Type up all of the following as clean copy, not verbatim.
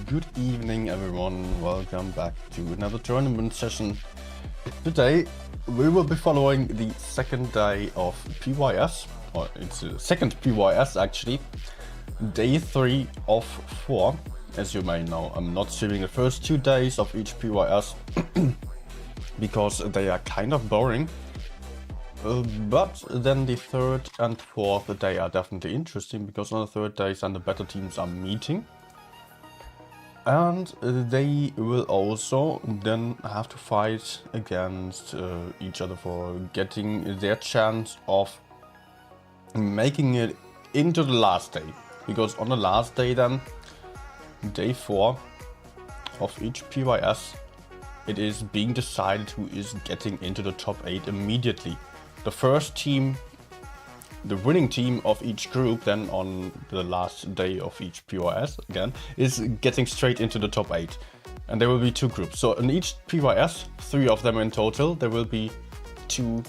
Good evening everyone, welcome back to another tournament session. Today we will be following the second day of PYS, or it's the second PYS actually, day 3 of 4. As you may know, I'm not streaming the first 2 days of each PYS because they are kind of boring. But then the third and fourth day are definitely interesting because on the third day then the better teams are meeting. And they will also then have to fight against each other for getting their chance of making it into the last day. Because on the last day then, day 4 of each PYS, it is being decided who is getting into the top 8 immediately. The first team, the winning team of each group then on the last day of each PYS again is getting straight into the top 8. And there will be 2 groups. So in each PYS, 3 of them in total, there will be 2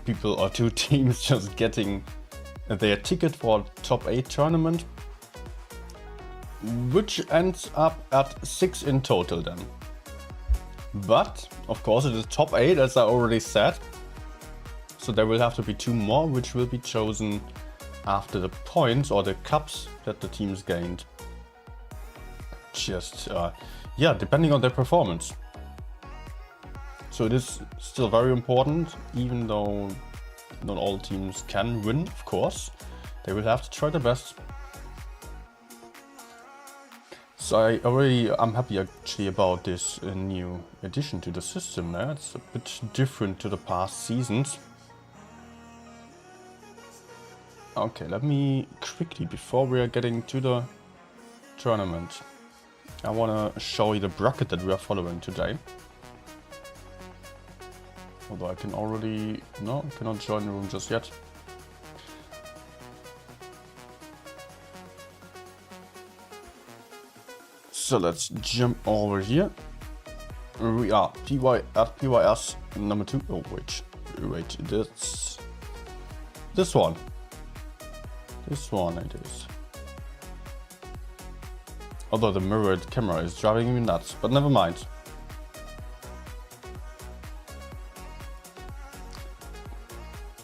people or 2 teams just getting their ticket for top 8 tournament, which ends up at 6 in total then. But of course it is top 8 as I already said. So there will have to be 2 more, which will be chosen after the points or the cups that the teams gained. Just, yeah, depending on their performance. So it is still very important, even though not all teams can win, of course. They will have to try their best. So I'm happy actually about this new addition to the system now. It's a bit different to the past seasons. Okay, let me quickly, before we are getting to the tournament, I want to show you the bracket that we are following today. Although I can already, no, I cannot join the room just yet. So let's jump over here. We are at PYS number 2. Oh wait, wait, this one. This one it is. Although the mirrored camera is driving me nuts, but never mind.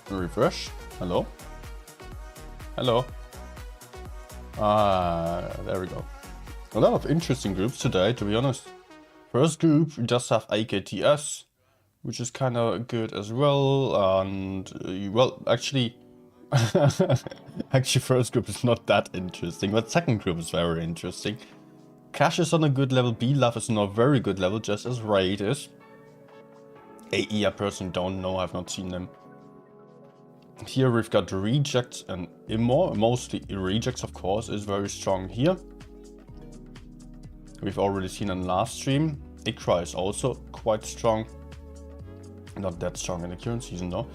Refresh. Hello? Hello? There we go. A lot of interesting groups today, to be honest. First group, we just have AKTS, which is kind of good as well. And, well, actually, first group is not that interesting, but second group is very interesting. Cash is on a good level, B-Love is on a very good level, just as Raid is. AE I personally don't know, I've not seen them. Here we've got Rejects and Immor, mostly Rejects of course, is very strong here. We've already seen in last stream. Ikra is also quite strong. Not that strong in the current season though.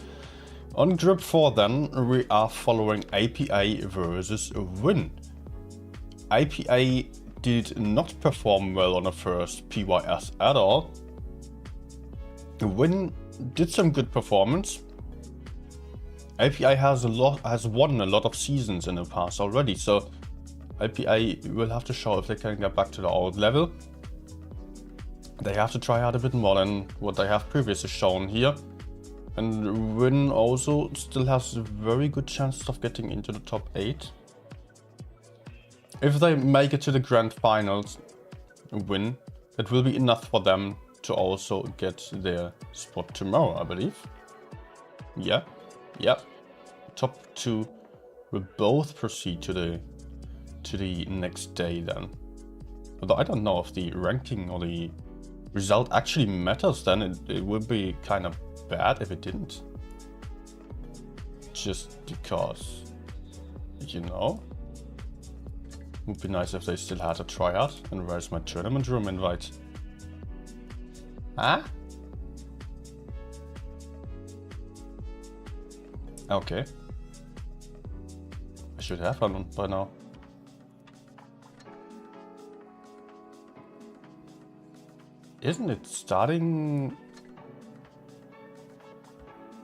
On group 4 then, we are following APA versus Win. APA did not perform well on the first PYS at all. Win did some good performance. APA has won a lot of seasons in the past already, so APA will have to show if they can get back to the old level. They have to try hard a bit more than what they have previously shown here. And Win also still has a very good chance of getting into the top 8. If they make it to the grand finals, Win, it will be enough for them to also get their spot tomorrow, I believe. Yeah. Yep. Top 2 will both proceed to the next day then. Although I don't know if the ranking or the result actually matters then. It would be kind of bad if it didn't. Just because, you know. Would be nice if they still had a tryout. And where's my tournament room invite? Huh? Okay. I should have one by now. Isn't it starting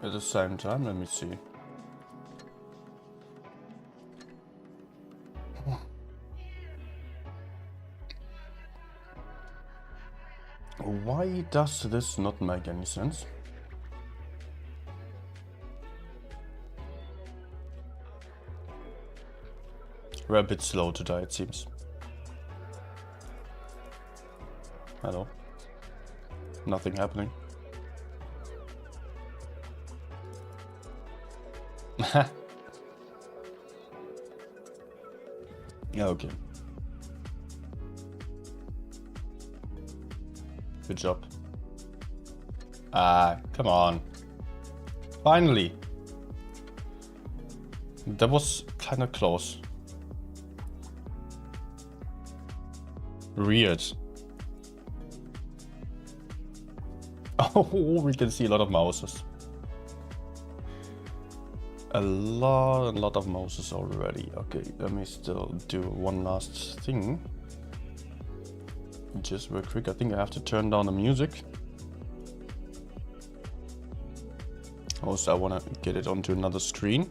at the same time? Let me see. Why does this not make any sense? We're a bit slow today, it seems. Hello. Nothing happening. Yeah, okay. Good job. Come on. Finally. That was kind of close. Weird. Oh, we can see a lot of mouses. A lot of mouses already. Okay, let me still do one last thing. Just real quick, I think I have to turn down the music. Also, I want to get it onto another screen.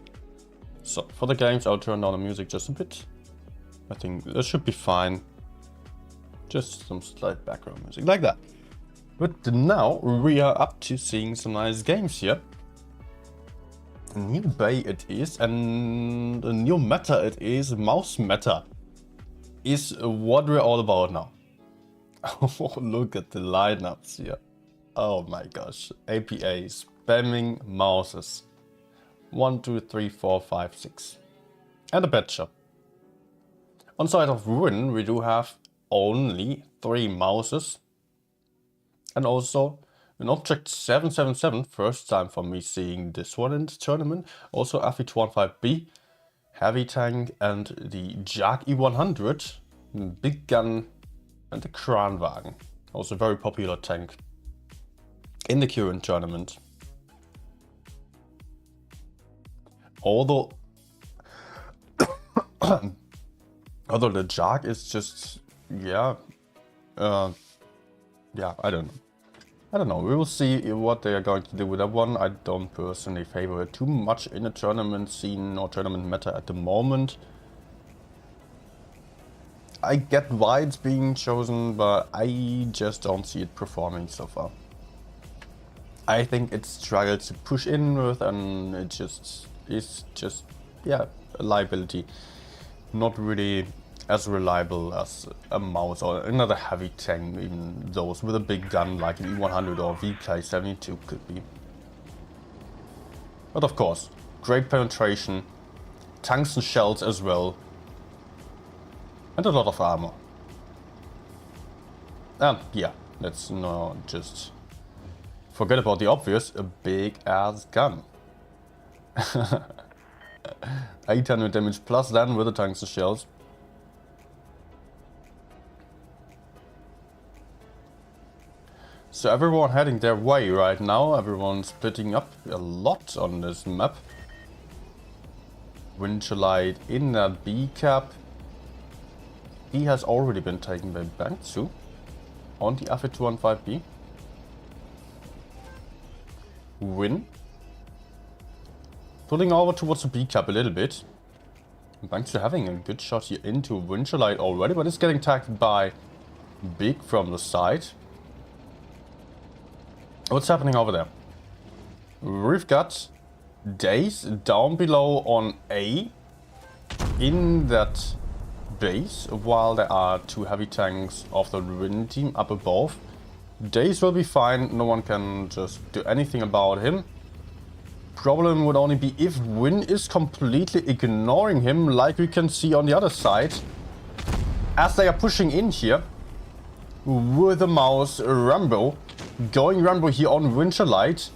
So, for the games, I'll turn down the music just a bit. I think that should be fine. Just some slight background music, like that. But now, we are up to seeing some nice games here. A new bay it is, and a new meta it is. Mouse meta is what we're all about now. Oh, look at the lineups here. Oh my gosh. APA spamming mouses. 1, 2, 3, 4, 5, 6. And a pet shop. On side of Win, we do have only 3 mouses. And also an object 777. First time for me seeing this one in the tournament. Also FE215B. Heavy tank and the Jag E100. Big gun. And the Kranwagen, also a very popular tank in the current tournament. Although the Jag is just, yeah, I don't know. I don't know, we will see what they are going to do with that one. I don't personally favor it too much in a tournament scene or tournament meta at the moment. I get why it's being chosen, but I just don't see it performing so far. I think it struggled to push in with, and it just is just, yeah, a liability. Not really as reliable as a mouse or another heavy tank, even those with a big gun like an E100 or VK72 could be. But of course, great penetration, tanks and shells as well, and a lot of armor. And yeah, let's not just forget about the obvious, a big ass gun. 800 damage plus then with the tanks and shells. So everyone heading their way right now, everyone splitting up a lot on this map. Winterlight in that B cap. He has already been taken by Bangtsu on the F215B. Win. Pulling over towards the B cap a little bit. Bangtsu having a good shot here into Winterlight already, but it's getting tagged by Big from the side. What's happening over there? We've got Days down below on A in that base, while there are two heavy tanks of the Win team up above. Days will be fine, no one can just do anything about him. Problem would only be if Win is completely ignoring him, like we can see on the other side, as they are pushing in here with the mouse Rambo. Going Rambo here on Winterlight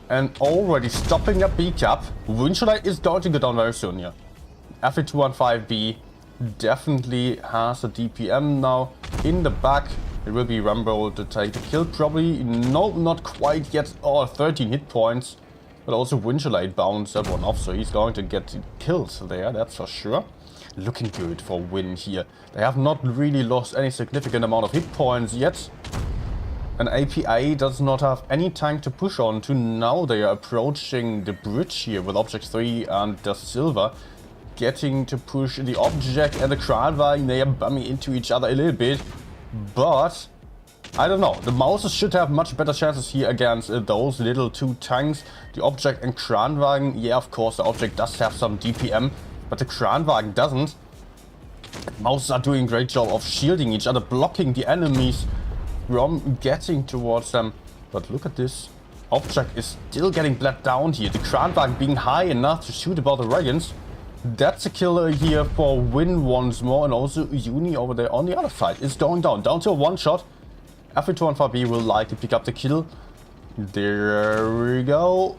and already stopping up B cap. Winterlight is going to go down very soon here. F215B definitely has a DPM now in the back. It will be Rambo to take the kill probably. No, not quite yet. Oh, 13 hit points. But also Winterlight bounced that one off, so he's going to get kills there, that's for sure. Looking good for Win here. They have not really lost any significant amount of hit points yet. And APA does not have any tank to push on to. Now they are approaching the bridge here with Object 3 and the Silver. Getting to push the Object and the Kranwagen. They are bumming into each other a little bit. But I don't know. The Mouses should have much better chances here against those little two tanks. The Object and Kranwagen. Yeah, of course, the Object does have some DPM. But the Kranwagen doesn't. Mouses are doing a great job of shielding each other. Blocking the enemies from getting towards them. But look at this. Object is still getting bled down here. The Kranwagen being high enough to shoot about the wagons. That's a killer here for Win once more. And also Uni over there on the other side is going down. Down to a one shot. F215B will likely pick up the kill. There we go.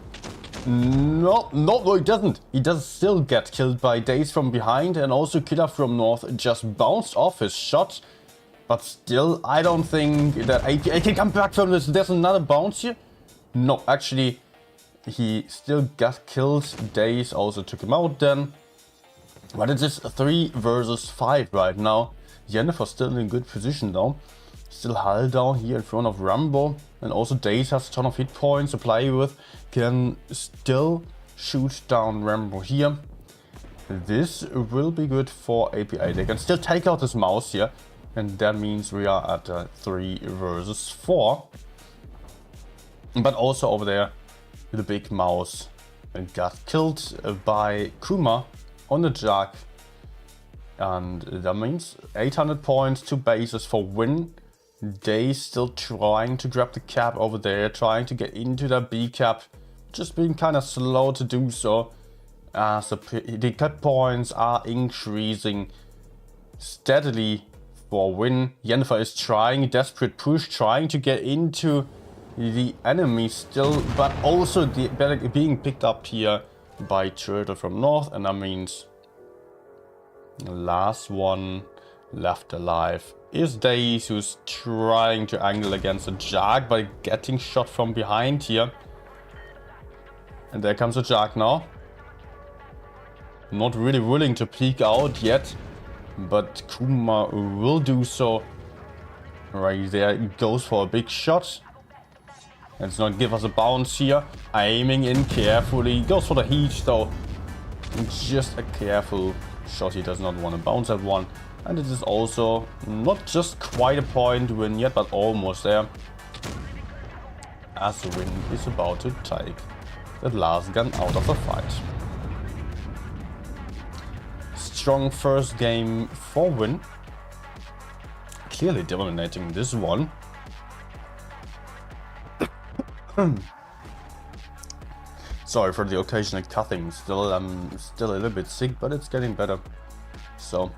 No, he doesn't. He does still get killed by Days from behind. And also Killer from North just bounced off his shot. But still, I don't think that APA can come back from this. There's another bounce here. No, actually, he still got killed. Days also took him out then. But it is 3 versus 5 right now. Jennifer still in a good position though. Still hull down here in front of Rambo. And also Days has a ton of hit points to play with. Can still shoot down Rambo here. This will be good for APA. They can still take out this mouse here. And that means we are at 3 versus 4. But also over there, the big mouse got killed by Kuma on the Jack. And that means 800 points, 2 bases for Win. They still trying to grab the cap over there, trying to get into the B cap. Just being kind of slow to do so, as the cut points are increasing steadily for Win. Jennifer is trying a desperate push, trying to get into the enemy still, but also being picked up here by Turtle from North, and that means the last one left alive is Days, who's trying to angle against a Jag by getting shot from behind here. And there comes a Jag now. Not really willing to peek out yet, but Kuma will do so. Right there, he goes for a big shot. Let's not give us a bounce here. Aiming in carefully. Goes for the heat though. Just a careful shot. He does not want to bounce that one. And it is also not just quite a point win yet, but almost there. As the win is about to take that last gun out of the fight. Strong first game for win. Clearly dominating this one. Sorry for the occasional coughing. Still, I'm still a little bit sick, but it's getting better. So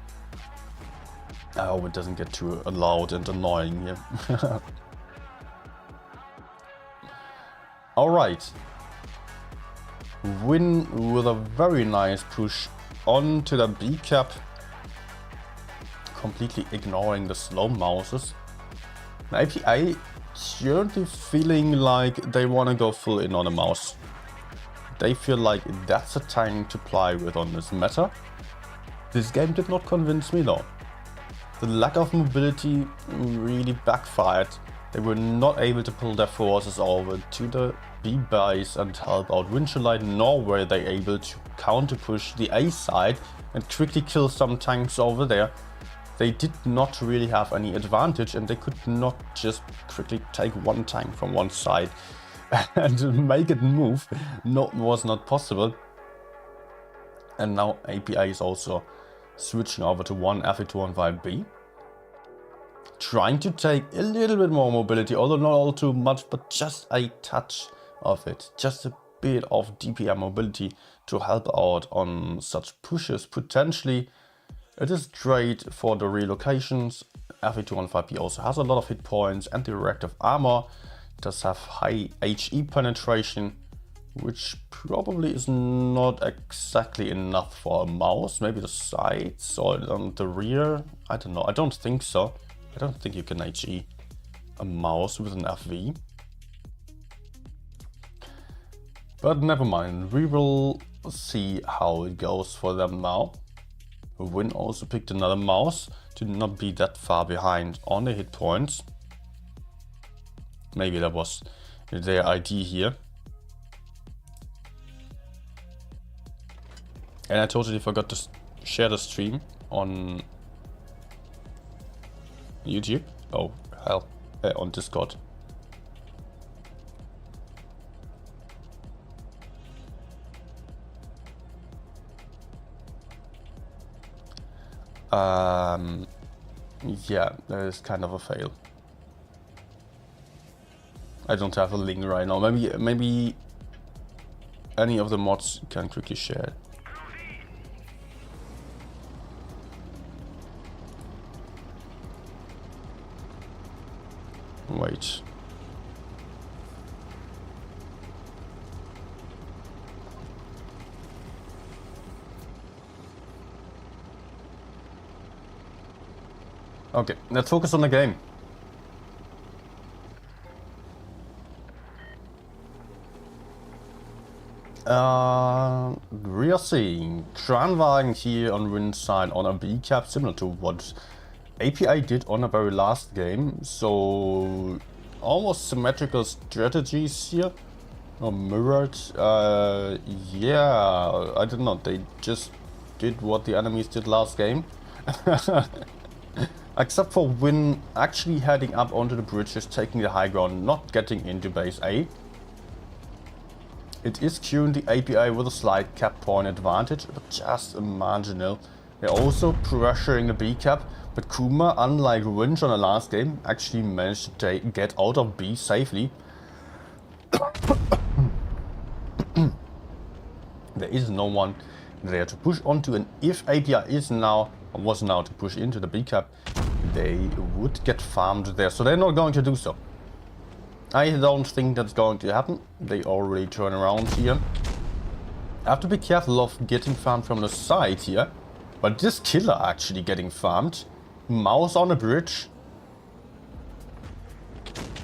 I hope it doesn't get too loud and annoying here. All right. Win with a very nice push onto the B cap, completely ignoring the slow mouses. APA currently feeling like they want to go full in on a mouse. They feel like that's a time to play with on this meta. This game did not convince me though. The lack of mobility really backfired. They were not able to pull their forces over to the B base and help out Winchellite, nor were they able to counter push the A side and quickly kill some tanks over there. They did not really have any advantage, and they could not just quickly take one tank from one side and make it move. No, it was not possible. And now APA is also switching over to one Fe215B. Trying to take a little bit more mobility, although not all too much, but just a touch of it. Just a bit of DPM mobility to help out on such pushes. Potentially, it is great for the relocations. Fe215B also has a lot of hit points and the reactive armor. It does have high HE penetration, which probably is not exactly enough for a mouse. Maybe the sides or the rear. I don't know. I don't think so. I don't think you can HE a mouse with an FV. But never mind, we will see how it goes for them now. Win also picked another mouse to not be that far behind on the hit points. Maybe that was their idea here. And I totally forgot to share the stream on YouTube. Oh hell, on Discord. Yeah, that is kind of a fail. I don't have a link right now. Maybe any of the mods can quickly share it. Wait. Okay, let's focus on the game. We are seeing Kranwagen here on Wind's side on a B cap, similar to what API did on a very last game. So almost symmetrical strategies here, or mirrored. Yeah, I don't know. They just did what the enemies did last game. Except for Win actually heading up onto the bridges, taking the high ground, not getting into base A. It is currently API with a slight cap point advantage, but just a marginal. They're also pressuring the B cap, but Kuma, unlike Winch on the last game, actually managed to get out of B safely. There is no one there to push onto, and if API was now to push into the B cap, they would get farmed there, so they're not going to do so. I don't think that's going to happen. They already turn around here. I have to be careful of getting farmed from the side here, but this killer actually getting farmed. Mouse on a bridge,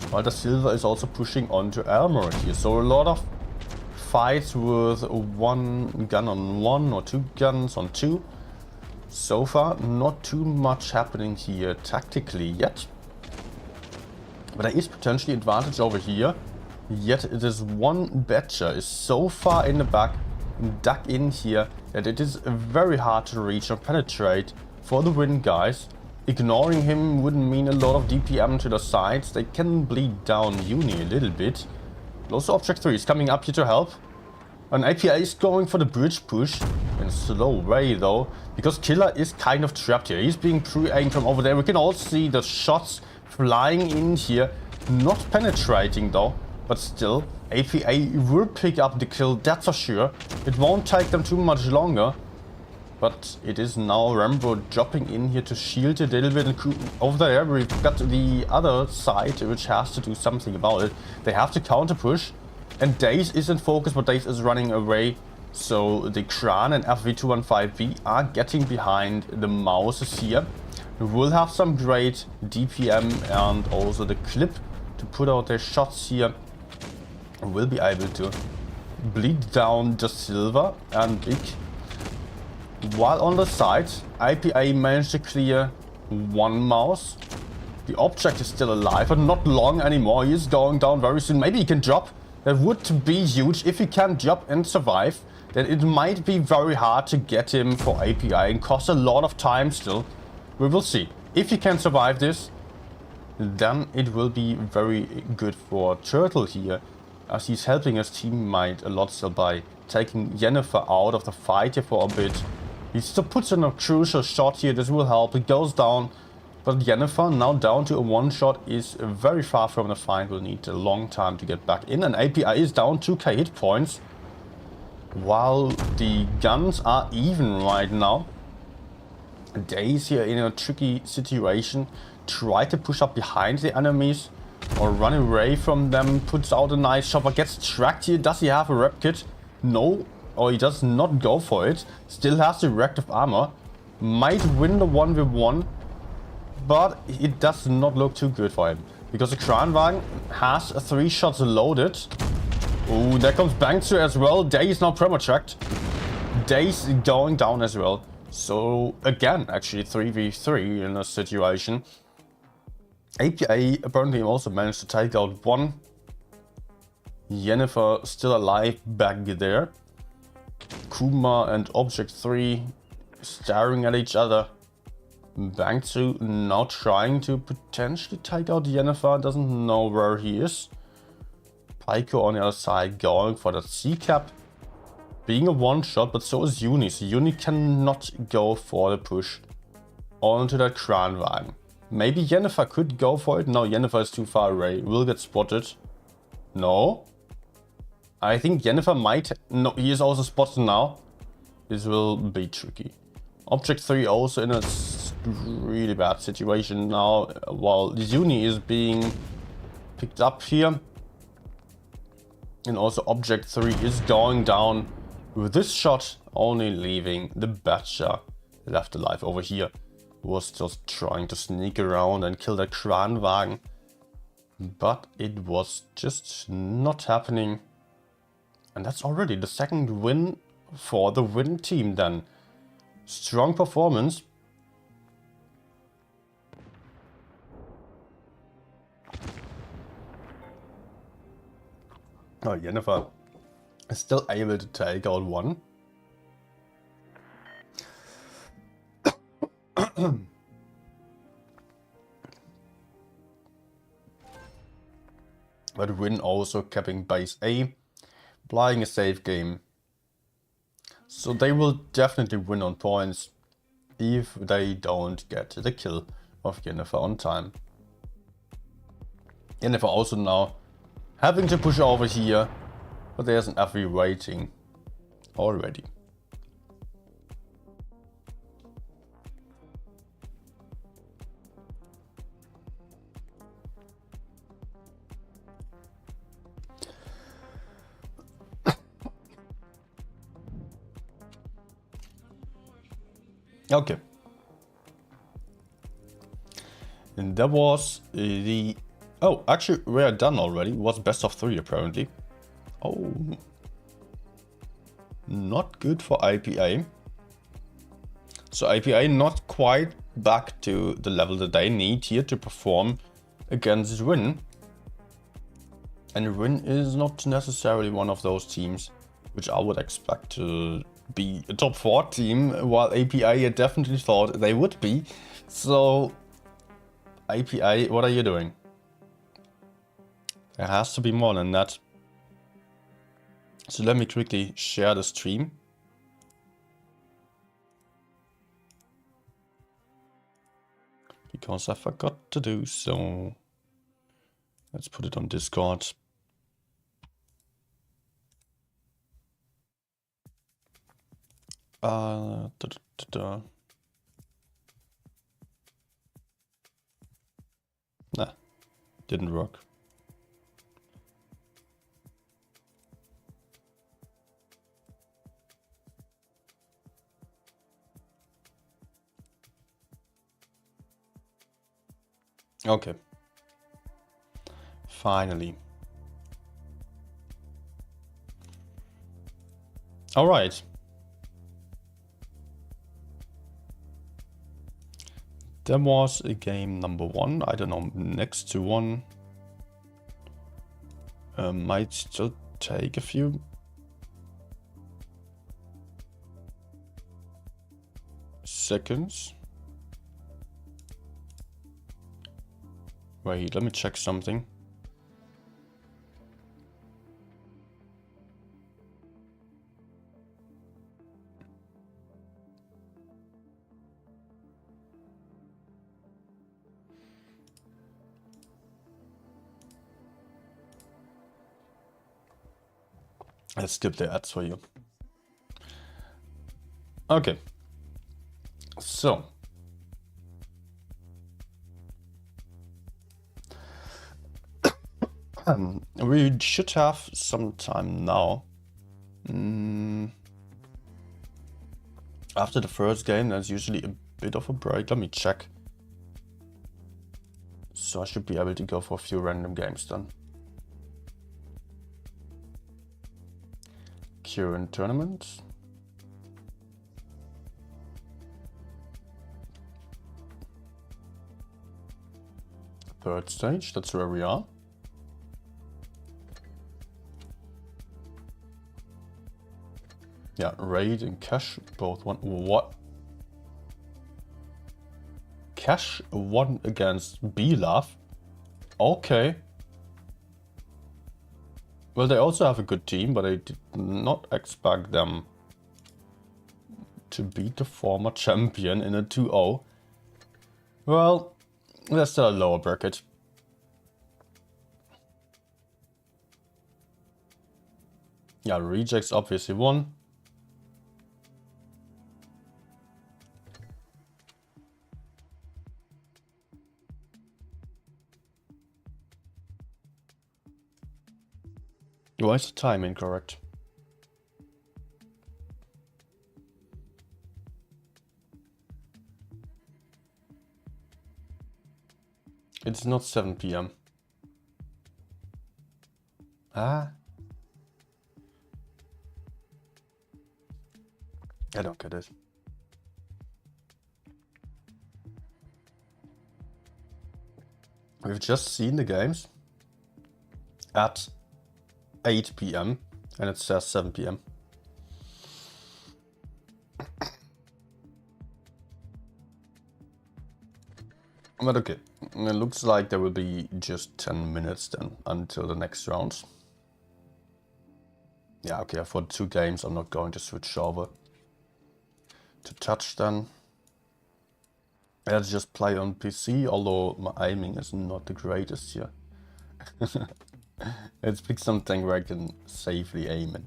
while the silver is also pushing onto armor here, so a lot of fights with one gun on one or two guns on two. So far, not too much happening here tactically yet. But there is potentially advantage over here. Yet this one Badger is so far in the back, dug in here, that it is very hard to reach or penetrate for the win, guys. Ignoring him wouldn't mean a lot of DPM to the sides. They can bleed down Uni a little bit. Also Object 3 is coming up here to help. And APA is going for the bridge push in a slow way though, because Killer is kind of trapped here. He's being pre-aimed from over there. We can all see the shots flying in here, not penetrating though, but still APA will pick up the kill, that's for sure. It won't take them too much longer, but it is now Rambo dropping in here to shield it a little bit. And over there we've got the other side which has to do something about it. They have to counter push. And Daze is in focus, but Daze is running away. So the Kran and FV215V are getting behind the Mouses here. We will have some great DPM and also the clip to put out their shots here. Will be able to bleed down just Silver and Big. While on the side, IPA managed to clear one mouse. The object is still alive, but not long anymore. He is going down very soon. Maybe he can drop. That would be huge. If he can jump and survive, then it might be very hard to get him for API and cost a lot of time still. We will see. If he can survive this, then it will be very good for Turtle here, as he's helping his teammate a lot still by taking Jennifer out of the fight here for a bit. He still puts in a crucial shot here. This will help. It goes down. But Jennifer, now down to a one-shot, is very far from the fight. Will need a long time to get back in. And API is down 2k hit points. While the guns are even right now. Daze here in a tricky situation. Try to push up behind the enemies. Or run away from them. Puts out a nice shot, but gets tracked here. Does he have a rep kit? No. Or he does not go for it. Still has the reactive armor. Might win the 1v1. But it does not look too good for him. Because the Kranwagen has 3 shots loaded. Ooh, there comes Bangsu as well. Daze now perma-tracked. Daze going down as well. So again, actually 3v3 in this situation. APA apparently also managed to take out one. Jennifer still alive back there. Kuma and Object 3 staring at each other. Bangsu now trying to potentially take out Jennifer, doesn't know where he is. Pyko on the other side going for that C-cap. Being a one-shot, but so is Uni. So Uni cannot go for the push onto that Kranwagen. Maybe Jennifer could go for it. No, Jennifer is too far away. Will get spotted. No. I think Jennifer might... No, he is also spotted now. This will be tricky. Object 3 also in a really bad situation now, while the Uni is being picked up here. And also Object 3 is going down with this shot, only leaving the Badger left alive over here, who was just trying to sneak around and kill the Kranwagen. But it was just not happening. And that's already the second win for the win team then. Strong performance. Oh, Jennifer is still able to take out one. But Win also capping base A, playing a safe game. So they will definitely win on points if they don't get the kill of Jennifer on time. Jennifer also now having to push over here, but there's an FV waiting already. Okay. And that was the... Oh, actually, we are done already. It was best of 3 apparently. Oh. Not good for IPA. So IPA not quite back to the level that they need here to perform against Win. And Win is not necessarily one of those teams which I would expect to be a top 4 team, while API definitely thought they would be. So, API, what are you doing? There has to be more than that. So let me quickly share the stream. Because I forgot to do so. Let's put it on Discord. Nah, didn't work. Okay. Finally. All right. There was a game number 1. I don't know, next to 1. Might still take a few seconds. Wait, let me check something. Let's skip the ads for you. Okay. So. We should have some time now. After the first game, there's usually a bit of a break. Let me check. So I should be able to go for a few random games then. Current tournament. Third stage, that's where we are. Yeah, raid and cash both won. What? Cash won against B-Love? Okay. Well, they also have a good team, but I did not expect them to beat the former champion in a 2-0. Well, there's still a lower bracket. Yeah, rejects obviously won. Why is the time incorrect? It's not 7 PM. Ah? I don't get it. We've just seen the games at 8 PM and it says 7 PM. But okay, it looks like there will be just 10 minutes then until the next round. Yeah, okay, for 2 games I'm not going to switch over to touch then. Let's just play on PC, although my aiming is not the greatest here. Let's pick something where I can safely aim it.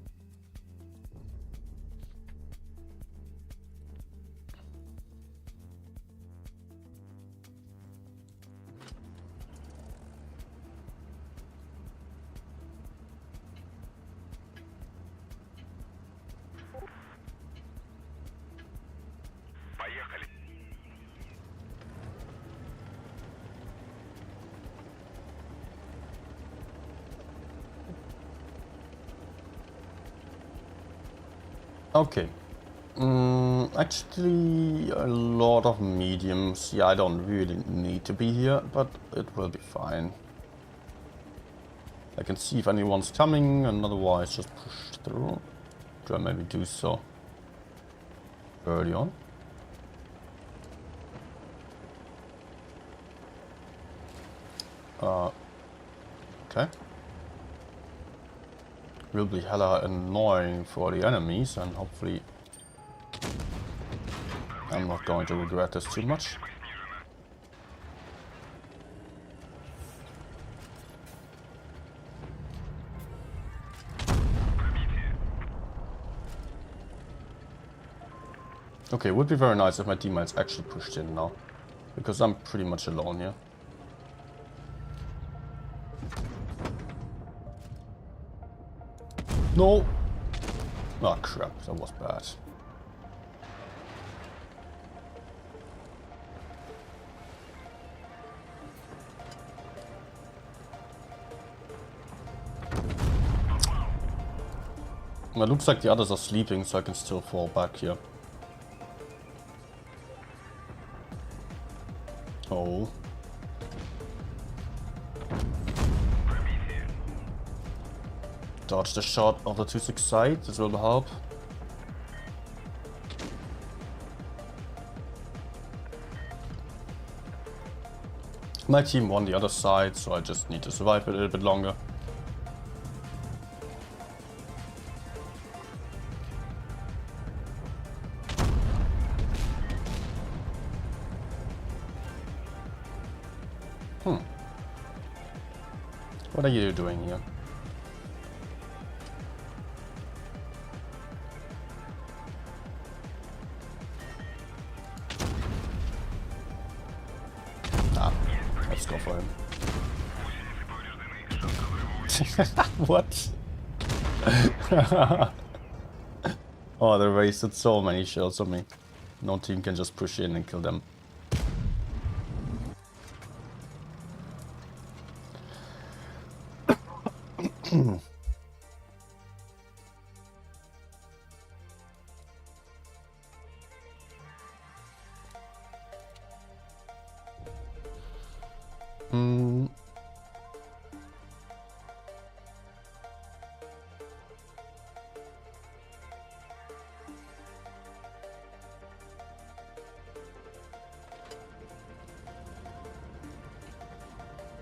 Okay. Actually, a lot of mediums. Yeah, I don't really need to be here, but it will be fine. I can see if anyone's coming, and otherwise just push through. Do I maybe do so early on? Okay. Will be hella annoying for the enemies, and hopefully I'm not going to regret this too much. Okay, it would be very nice if my teammates actually pushed in now, because I'm pretty much alone here. No! Oh crap, that was bad. Well, it looks like the others are sleeping, so I can still fall back here. Oh. Dodge the shot of the 2-6 side, this will help. My team won the other side, so I just need to survive a little bit longer. What are you doing here? Ah, let's go for him. What? Oh, they wasted so many shells on me. No team can just push in and kill them.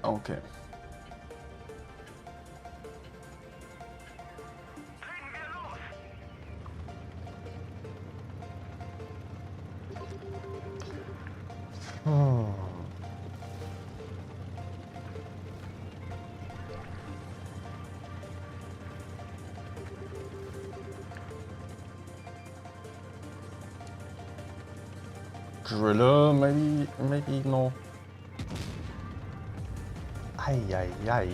Okay. Driller, maybe no. Ay, ay, ay.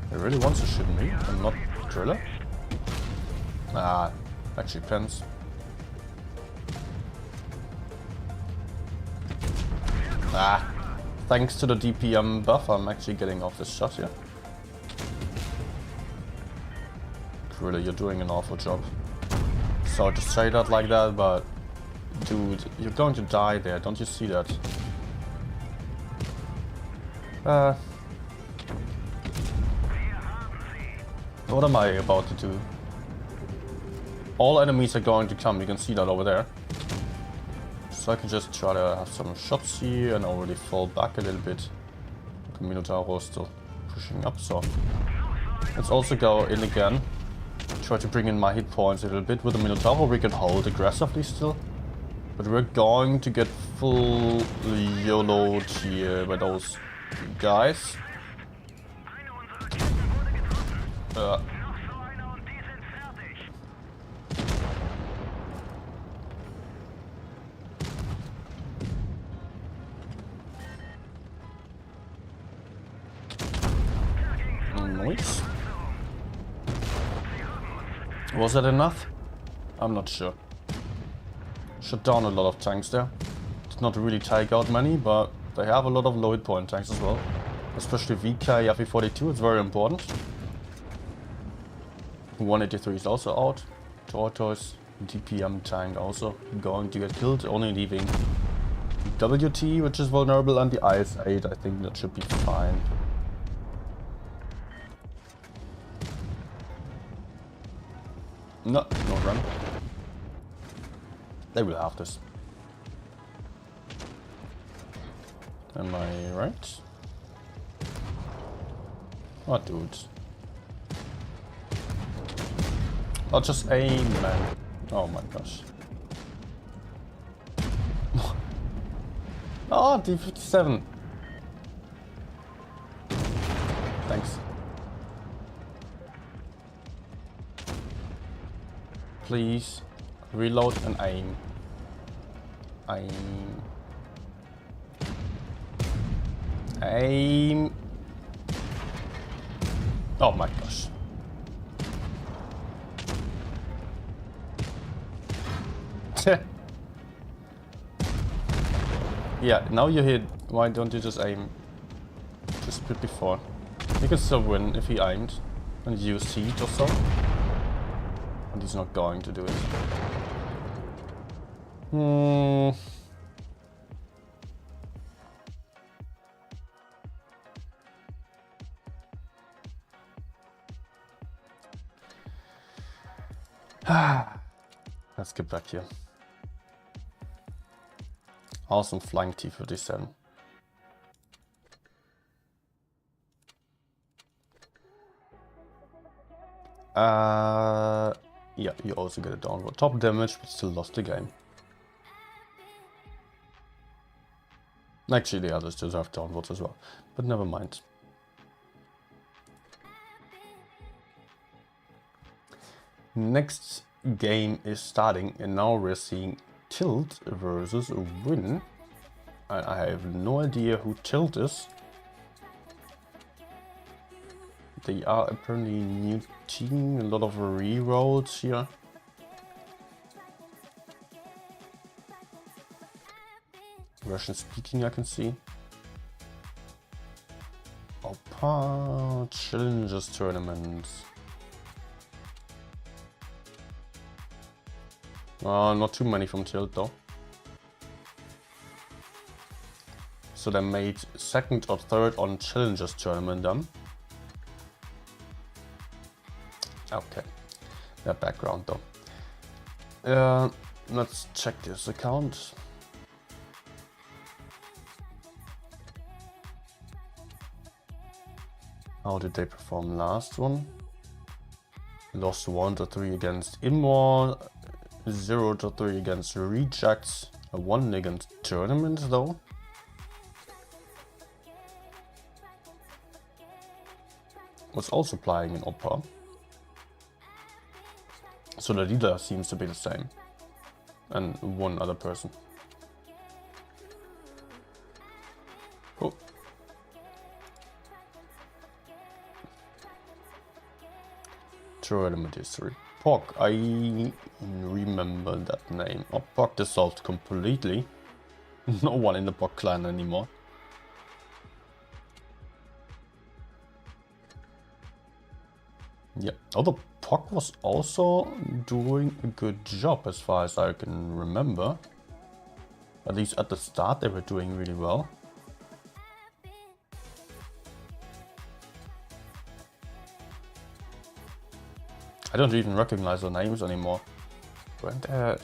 He really wants to shoot me and not Driller? Ah, actually depends. Ah, thanks to the DPM buff, I'm actually getting off this shot here. Really, you're doing an awful job. Sorry to say that like that, but dude, you're going to die there. Don't you see that? What am I about to do? All enemies are going to come. You can see that over there. So I can just try to have some shots here and already fall back a little bit. The Minotauro is still pushing up, so let's also go in again. Try to bring in my hit points a little bit. With the Minotauro we can hold aggressively still. But we're going to get full YOLO'd here by those guys. Nice. Was that enough? I'm not sure. Shut down a lot of tanks there. Did not really take out many, but they have a lot of low hit point tanks as well. Especially VK, FE42, it's very important. 183 is also out. Tortoise, DPM tank also going to get killed, only leaving WT, which is vulnerable, and the IS-8. I think that should be fine. No run. They will have this. Am I right? Oh, dude. I'll just aim, man. Oh my gosh. Oh, D57. Thanks. Please reload and aim. Aim. Oh my gosh. Yeah, now you hit. Why don't you just aim? Just put before. You can still win if he aimed and used heat or so. And he's not going to do it. Let's get back here. Awesome flying T-57. Yeah, you also get a downward top damage, but still lost the game. Actually, the others deserve downwards as well, but never mind. Next game is starting, and now we're seeing Tilt versus Win. I have no idea who Tilt is. They are apparently a new team, a lot of rerolls here. Russian speaking, I can see. Opa, Challenges tournaments. Not too many from Tilt though. So they made second or third on Challenges tournament then. Okay, that background though. Let's check this account. How did they perform last one? Lost 1-3 against Immor, 0-3 against Rejects, a 1 against Tournament though. Was also playing in Opera. So the leader seems to be the same. And one other person. Oh. Tournament history. POC, I remember that name. Oh, POC dissolved completely. No one in the POC clan anymore. Yeah, although POC was also doing a good job as far as I can remember. At least at the start they were doing really well. I don't even recognize their names anymore. Weren't there...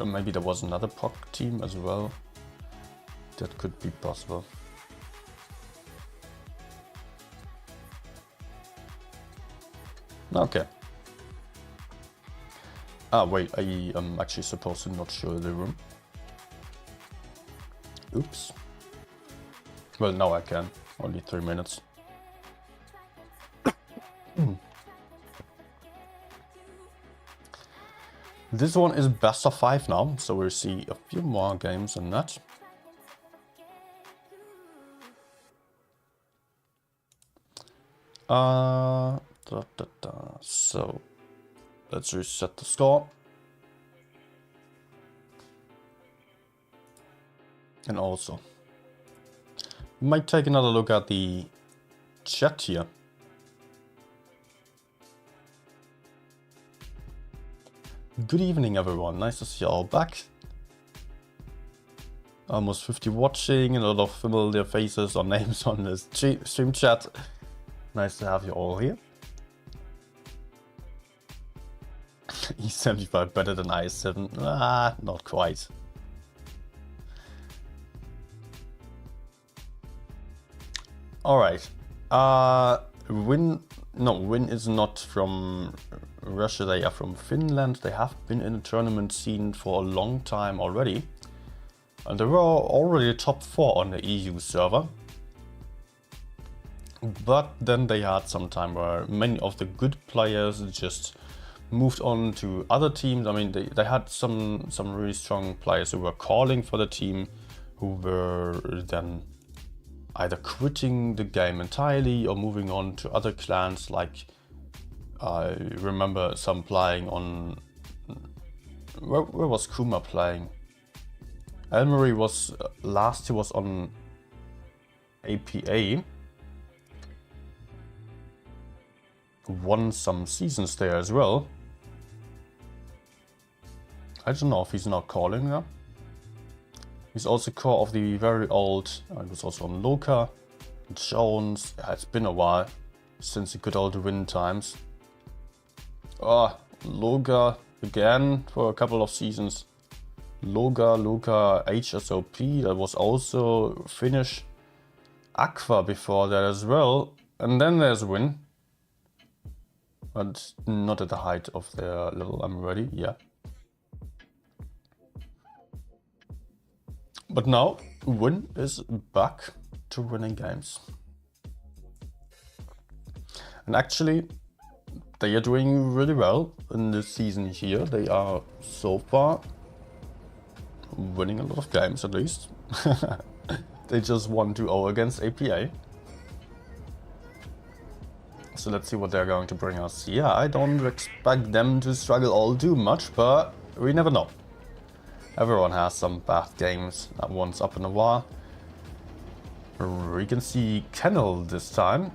Or maybe there was another POC team as well. That could be possible. Okay. Ah, wait, I am actually supposed to not show the room. Oops. Well, now I can. Only 3 minutes. This one is best of 5 now, so we'll see a few more games on that. So let's reset the score. And also, we might take another look at the chat here. Good evening everyone, nice to see you all back. Almost 50 watching, a lot of familiar faces or names on the stream chat. Nice to have you all here. E75 better than i7? Ah, not quite. Alright. Win is not from Russia, they are from Finland. They have been in the tournament scene for a long time already. And they were already top 4 on the EU server. But then they had some time where many of the good players just moved on to other teams. I mean, they had some really strong players who were calling for the team, who were then either quitting the game entirely or moving on to other clans. Like I remember some playing on... Where was Kuma playing? Elmery was last year was on APA. Won some seasons there as well. I don't know if he's not calling now. He's also core of the very old, I was also on Loka, Jones. Yeah, it's been a while since the good old win times. Loga again for a couple of seasons. Loga, HSOP, that was also Finnish. Aqua before that as well. And then there's Win. But not at the height of their level. I'm ready, yeah. But now Win is back to winning games. And actually they are doing really well in this season here. They are so far winning a lot of games at least. They just won 2-0 against APA. So let's see what they're going to bring us. Yeah, I don't expect them to struggle all too much, but we never know. Everyone has some bad games that once up in a while. We can see Kennel this time,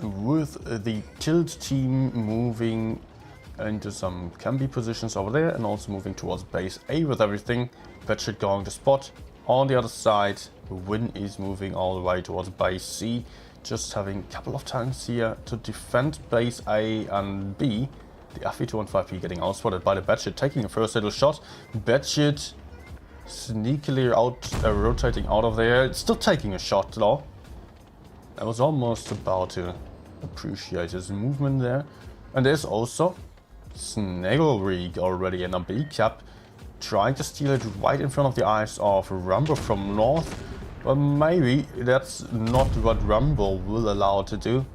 with the Tilt team moving into some can-be positions over there and also moving towards base A with everything. Betshit going to spot. On the other side, Win is moving all the way towards base C, just having a couple of tanks here to defend base A and B. The FE215P getting outspotted by the Betshit, taking a first little shot. Betshit sneakily rotating out of there. It's still taking a shot though. I was almost about to appreciate his movement there. And there's also Snagglereek already in a B cap, trying to steal it right in front of the eyes of Rumble from north. But maybe that's not what Rumble will allow to do.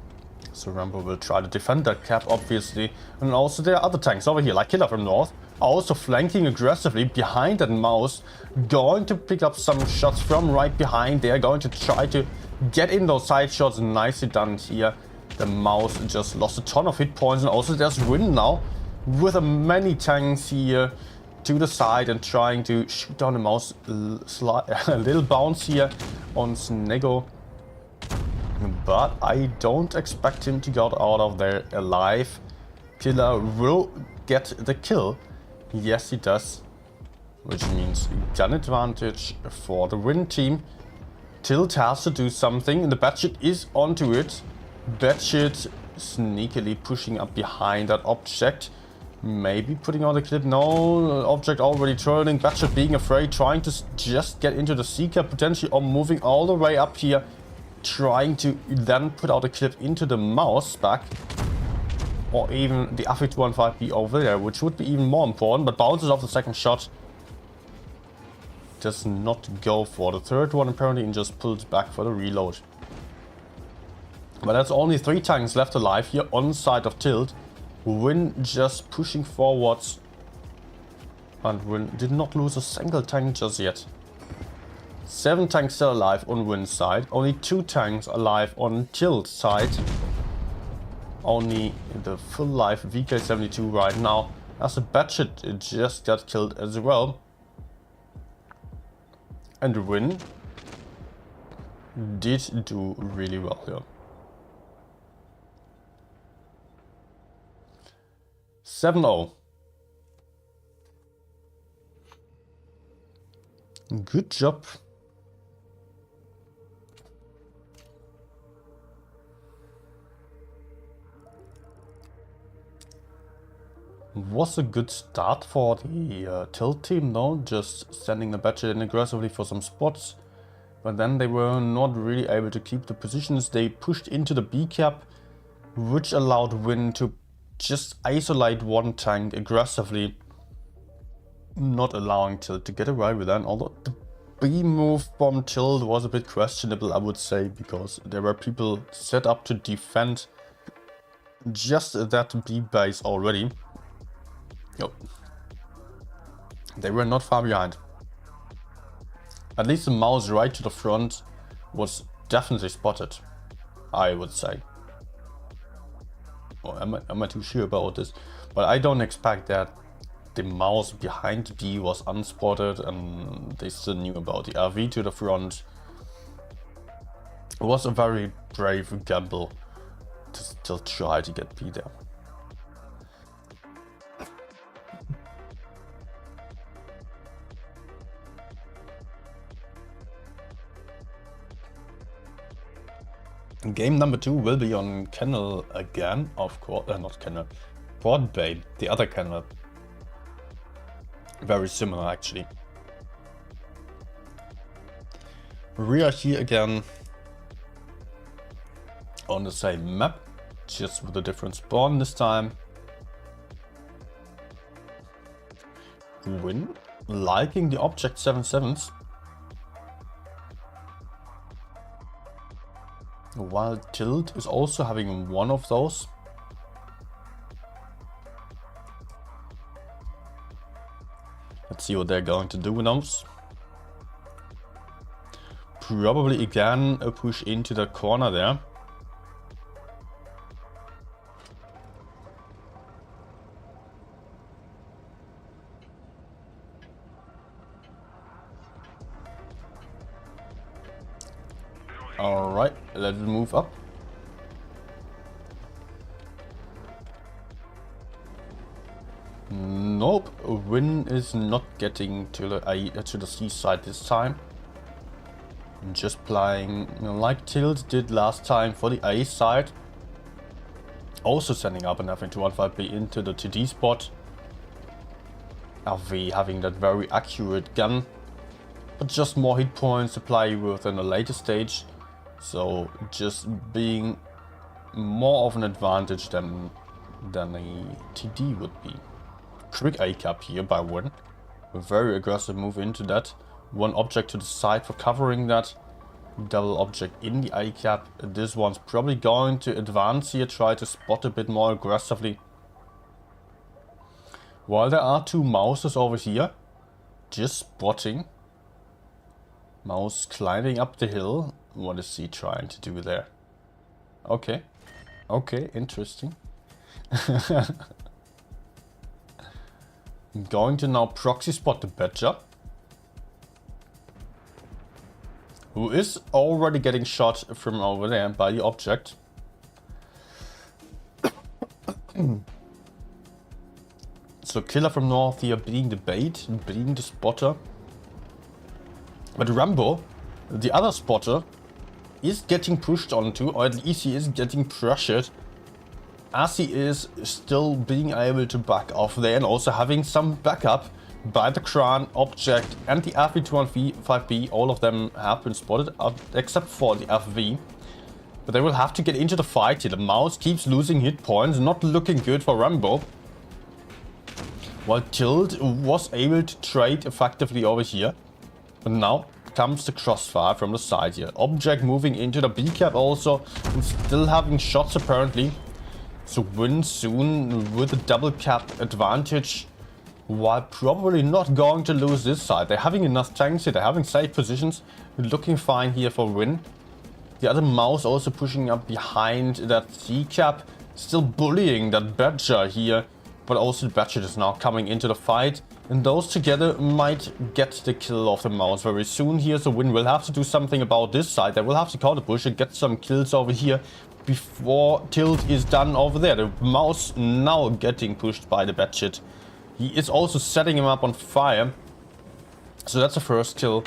So Rumble will try to defend that cap, obviously. And also there are other tanks over here, like Killer from north, also flanking aggressively behind that mouse, going to pick up some shots from right behind. They are going to try to get in those side shots. Nicely done here. The mouse just lost a ton of hit points, and also there's Win now with many tanks here to the side and trying to shoot down the mouse. A little bounce here on Snego. But I don't expect him to get out of there alive. Killer will get the kill. Yes, he does. Which means gun advantage for the Win team. Tilt has to do something. The Betshit is onto it. Betshit sneakily pushing up behind that object. Maybe putting on the clip. No, object already turning. Betshit being afraid, trying to just get into the C-cap potentially, or moving all the way up here, trying to then put out a clip into the mouse back, or even the FE215B over there, which would be even more important, but bounces off the second shot. Does not go for the third one apparently, and just pulls back for the reload. But that's only 3 tanks left alive here on side of Tilt. Win just pushing forwards, and Win did not lose a single tank just yet. 7 tanks still alive on Win's side, only 2 tanks alive on Tilt's side. Only the full life VK72 right now, as the Betshit just got killed as well. And Win did do really well here. 7-0. Good job. Was a good start for the tilt team though, just sending the Badger in aggressively for some spots. But then they were not really able to keep the positions. They pushed into the B cap, which allowed Win to just isolate one tank aggressively, not allowing Tilt to get away with that. Although the B move from Tilt was a bit questionable, I would say, because there were people set up to defend just that B base already. Yep. They were not far behind. At least the mouse right to the front was definitely spotted, I would say. Or am I too sure about this? But I don't expect that the mouse behind B was unspotted and they still knew about the RV to the front. It was a very brave gamble to still try to get B there. Game number 2 will be on Kennel again, of course, not Kennel, Broadbane, the other Kennel. Very similar actually. We are here again on the same map, just with a different spawn this time. Win, liking the object 7/7s. While Tilt is also having one of those. Let's see what they're going to do with those. Probably again a push into the corner there. Alright, let's move up. Nope, Win is not getting to the C side this time. Just playing like Tilt did last time for the A side. Also sending up an F215B into the TD spot. RV having that very accurate gun, but just more hit points to play with in a later stage. So just being more of an advantage than a TD would be. Quick A cap here by Win. A very aggressive move into that. One object to the side for covering that. Double object in the A cap. This one's probably going to advance here, try to spot a bit more aggressively. While there are two mouses over here, just spotting. Mouse climbing up the hill. What is he trying to do there? Okay. Okay, interesting. I'm going to now proxy spot the Badger, who is already getting shot from over there by the object. So Killer from north here being the bait, being the spotter. But Rambo, the other spotter, is getting pushed onto, or at least he is getting pressured, as he is still being able to back off there and also having some backup by the Kran object and the FV215B. All of them have been spotted, except for the FV. But they will have to get into the fight here. The mouse keeps losing hit points, not looking good for Rambo. While Tilt was able to trade effectively over here. But now comes the crossfire from the side here. Object moving into the B cap also, and still having shots apparently. So Win soon with a double cap advantage, while probably not going to lose this side. They're having enough tanks here, they're having safe positions, looking fine here for Win. The other mouse also pushing up behind that C cap, still bullying that Badger here, but also the Badger is now coming into the fight. And those together might get the kill of the mouse very soon here. So Win will have to do something about this side. They will have to counter push and get some kills over here before Tilt is done over there. The mouse now getting pushed by the Badger. He is also setting him up on fire. So that's the first kill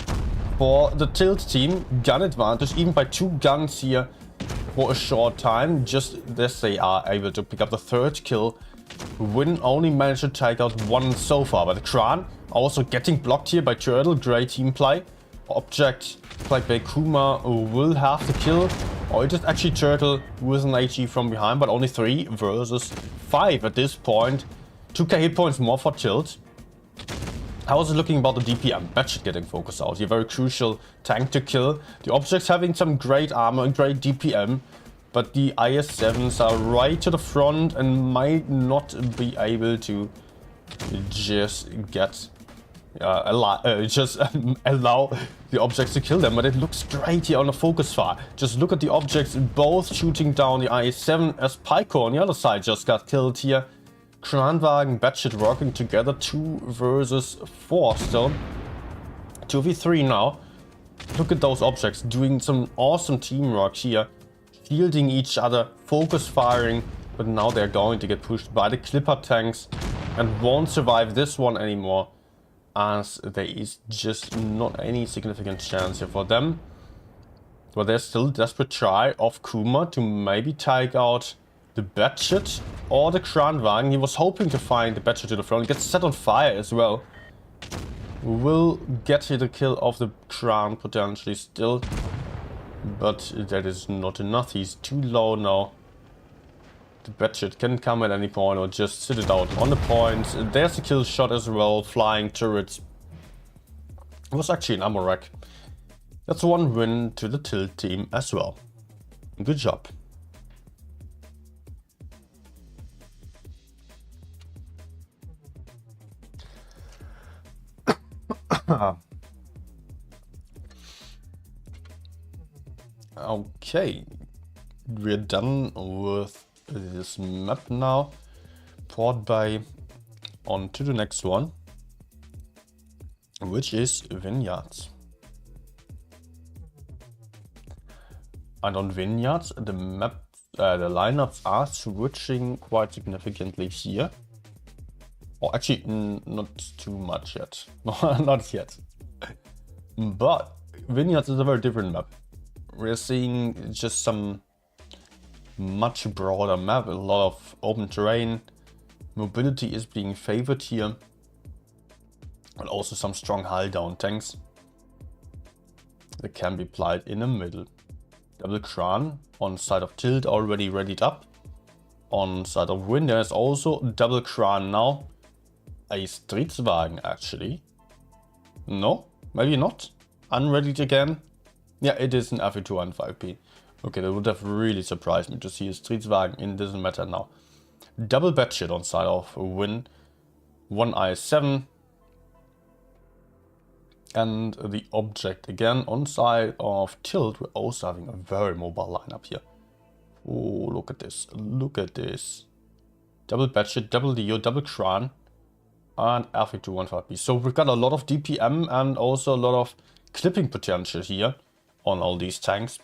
for the Tilt team. Gun advantage, even by 2 guns here for a short time. Just as they are able to pick up the third kill. Win only managed to take out 1 so far, but the Kran also getting blocked here by Turtle. Great team play. Object played by Kuma will have the kill. Or it is actually Turtle with an HE from behind, but only 3 versus 5 at this point. 2k hit points more for Tilt. How is it looking about the DPM? Batchet getting focused out here. Very crucial tank to kill. The objects having some great armor and great DPM. But the IS-7s are right to the front and might not be able to just get... allow the objects to kill them. But it looks great here on the focus fire. Just look at the objects both shooting down the IS-7 as Pyko on the other side just got killed here. Kranwagen, Batchet working together. 2 versus 4 still. 2v3 now. Look at those objects doing some awesome teamwork here. Shielding each other, focus firing, but now they're going to get pushed by the Clipper tanks and won't survive this one anymore, as there is just not any significant chance here for them. But there's still a desperate try of Kuma to maybe take out the Batchet or the Kranwagen. He was hoping to find the Batchet to the front, gets set on fire as well. Will get here the kill of the Kran potentially still. But that is not enough. He's too low now. The Batchet can come at any point or just sit it out on the point. There's a kill shot as well. Flying turrets. It was actually an ammo rack. That's 1 win to the Tilt team as well. Good job. Okay, we're done with this map now. Port Bay, on to the next one, which is Vineyards. And on Vineyards, the map, the lineups are switching quite significantly here. Or actually, not too much yet. Not yet. But Vineyards is a very different map. We're seeing just some much broader map, a lot of open terrain. Mobility is being favored here. And also some strong hull down tanks that can be applied in the middle. Double Kran on side of Tilt already readied up. On side of Win there's also double Kran now. A Stridswagen actually. No, maybe not. Unreadied again. Yeah, it is an FE215P. Okay, that would have really surprised me to see a Stridswagen in this matter now. Double Batchet on side of Win. 1 IS-7. And the object again on side of Tilt. We're also having a very mobile lineup here. Oh, look at this. Look at this. Double Batchet, double Leo, double Kran. And FE215P. So we've got a lot of DPM and also a lot of clipping potential here on all these tanks.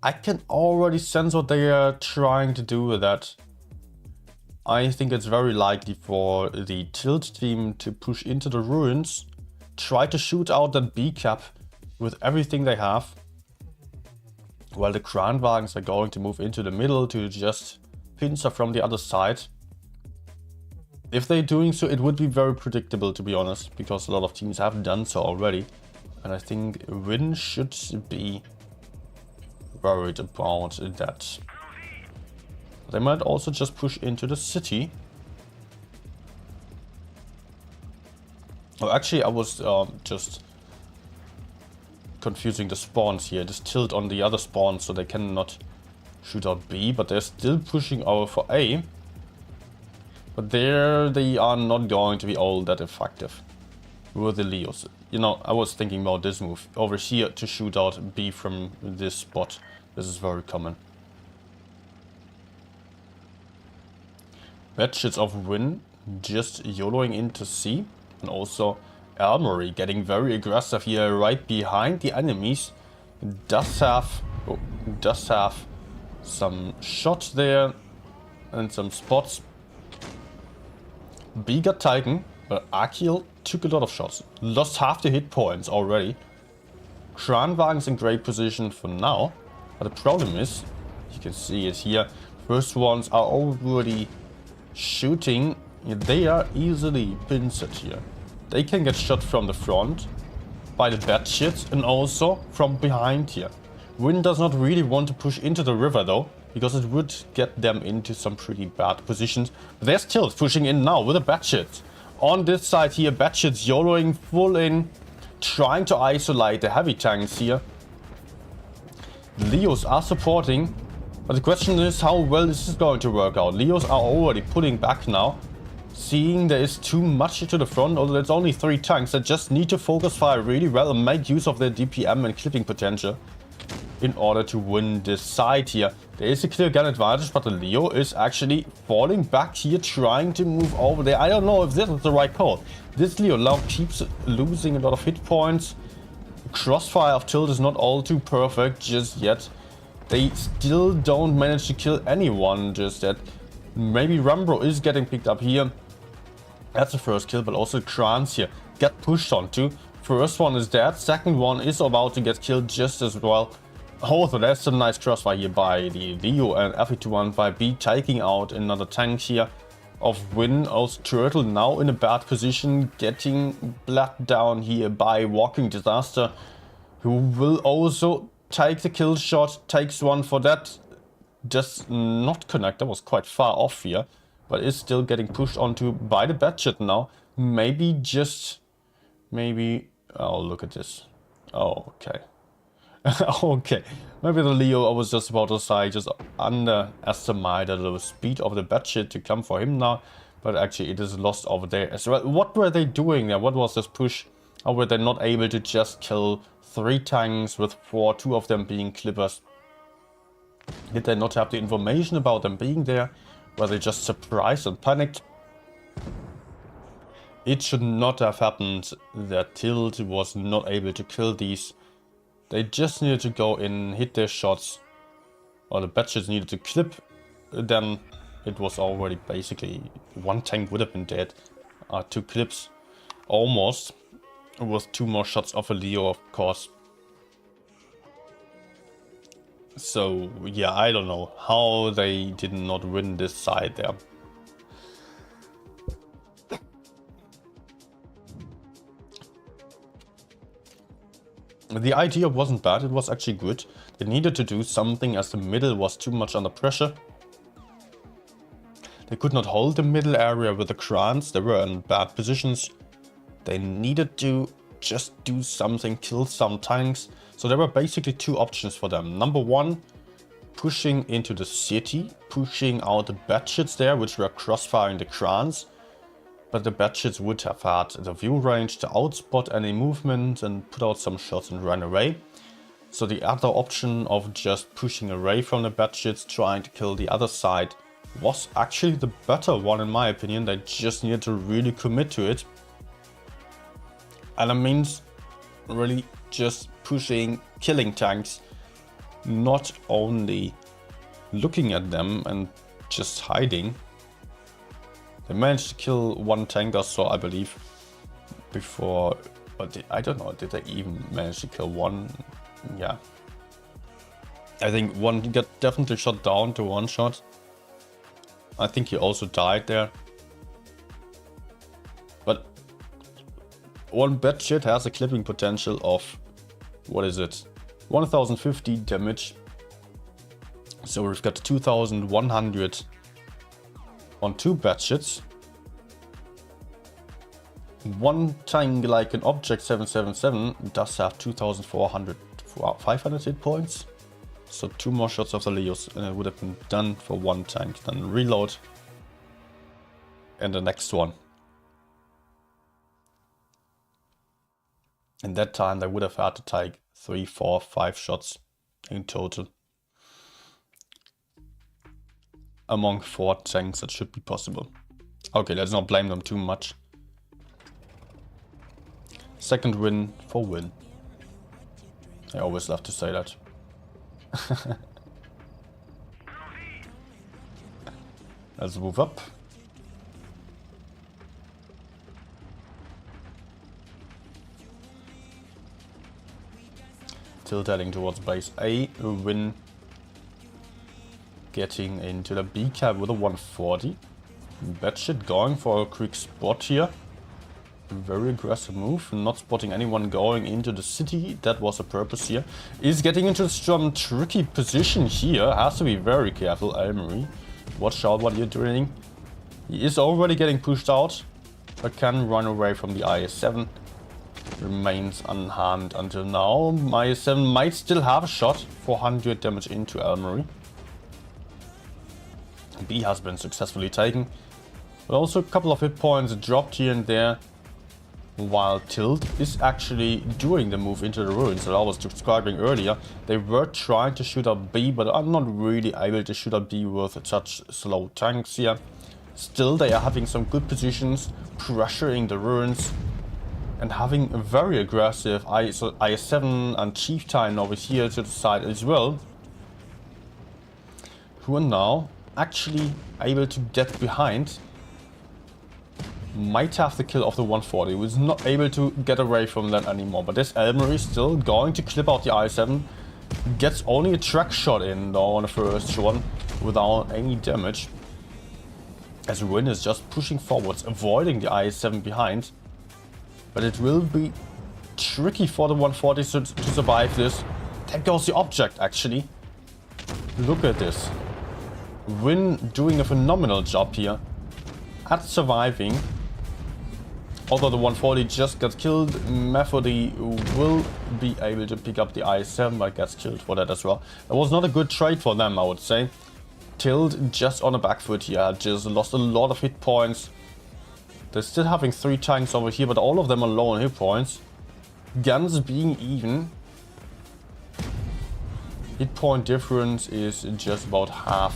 I can already sense what they are trying to do with that. I think it's very likely for the Tilt team to push into the ruins, try to shoot out that B cap with everything they have, while the Kranwagens are going to move into the middle to just pincer from the other side. If they're doing so, it would be very predictable, to be honest, because a lot of teams have done so already. And I think Win should be worried about that. They might also just push into the city. Oh, actually, I was just confusing the spawns here. Just Tilt on the other spawn so they cannot shoot out B, but they're still pushing over for A. But there they are not going to be all that effective with the Leos. You know, I was thinking about this move over here to shoot out B from this spot. This is very common. Batchets of Win just YOLOing into C. And also Armory getting very aggressive here right behind the enemies. Does have some shots there and some spots. B got taken. But Akil took a lot of shots. Lost half the hit points already. Kranwagen's in great position for now. But the problem is, you can see it here. First ones are already shooting. They are easily pincered here. They can get shot from the front by the batshits and also from behind here. Win does not really want to push into the river though, because it would get them into some pretty bad positions. But they're still pushing in now with the batshits. On this side here, batshits YOLOing full in, trying to isolate the heavy tanks here. The Leos are supporting, but the question is how well this is going to work out. Leos are already pulling back now, seeing there is too much to the front, although there's only 3 tanks that just need to focus fire really well and make use of their DPM and clipping potential in order to win this side here. There is a clear gun advantage, but the Leo is actually falling back here, trying to move over there. I don't know if this is the right call. This Leo now keeps losing a lot of hit points. Crossfire of Tilt is not all too perfect just yet. They still don't manage to kill anyone just yet. Maybe Rambro is getting picked up here. That's the first kill, but also Krans here get pushed onto. First one is dead, second one is about to get killed just as well. Oh, so there's some nice crossfire here by the Leo and FE21 by B taking out another tank here of Win. Also Turtle now in a bad position, getting bled down here by Walking Disaster, who will also take the kill shot, takes one for that. Does not connect, that was quite far off here, but is still getting pushed onto by the batshit now. Maybe, oh, look at this. Oh, okay. Okay, maybe the Leo, I was just about to say, just underestimated the speed of the batshit to come for him now, but actually it is lost over there as well. What were they doing there? What was this push? How were they not able to just kill 3 tanks with 4, 2 of them being clippers? Did they not have the information about them being there? Were they just surprised and panicked? It should not have happened that Tilt was not able to kill these. They just needed to go in, hit their shots, or the batshits needed to clip, then it was already basically 1 tank would have been dead. 2 clips, almost, with 2 more shots of a Leo, of course. So yeah, I don't know how they did not win this side there. The idea wasn't bad, it was actually good. They needed to do something as the middle was too much under pressure. They could not hold the middle area with the Krans, they were in bad positions. They needed to just do something, kill some tanks. So there were basically 2 options for them. Number 1, pushing into the city, pushing out the batshits there, which were crossfiring the Krans. But the batshits would have had the view range to outspot any movement and put out some shots and run away. So the other option of just pushing away from the batshits, trying to kill the other side, was actually the better one in my opinion. They just needed to really commit to it. And that means really just pushing, killing tanks, not only looking at them and just hiding. They managed to kill 1 tank or so, I believe, before, but I don't know, did they even manage to kill 1? Yeah. I think 1 got definitely shot down to 1 shot. I think he also died there. But 1 batshit has a clipping potential of, what is it, 1050 damage. So we've got 2100 on 2 batshits. 1 tank like an Object 777 does have 2400, 500 hit points. So 2 more shots of the Leos and it would have been done for 1 tank. Then reload. And the next one. In that time they would have had to take 3, 4, 5 shots in total. Among 4 tanks that should be possible. Okay, let's not blame them too much. Second win for Win. I always love to say that. Let's move up. Tilt heading towards base A. Win getting into the B cap with a 140. Bad shit going for a quick spot here. Very aggressive move, not spotting anyone going into the city. That was the purpose here. Is getting into some tricky position here. Has to be very careful, Almery. Watch out what you're doing. He is already getting pushed out, but can run away from the IS-7. Remains unharmed until now. IS-7 might still have a shot. 400 damage into Almery. B has been successfully taken. But also a couple of hit points dropped here and there. While Tilt is actually doing the move into the ruins that I was describing earlier. They were trying to shoot up B, but I'm not really able to shoot up B with such slow tanks here. Still, they are having some good positions, pressuring the ruins, and having a very aggressive IS-7 and Chieftain over here to the side as well, who are now actually able to get behind. Might have the kill of the 140, was not able to get away from that anymore. But this Almery is still going to clip out the IS-7. Gets only a track shot in though on the first one without any damage. As Win is just pushing forwards, avoiding the IS-7 behind. But it will be tricky for the 140 to survive this. There goes the object actually. Look at this. Win doing a phenomenal job here at surviving. Although the 140 just got killed, Methody will be able to pick up the IS-7, but gets killed for that as well. It was not a good trade for them, I would say. Tilt just on a back foot here, just lost a lot of hit points. They're still having 3 tanks over here, but all of them are low on hit points. Guns being even. Hit point difference is just about half.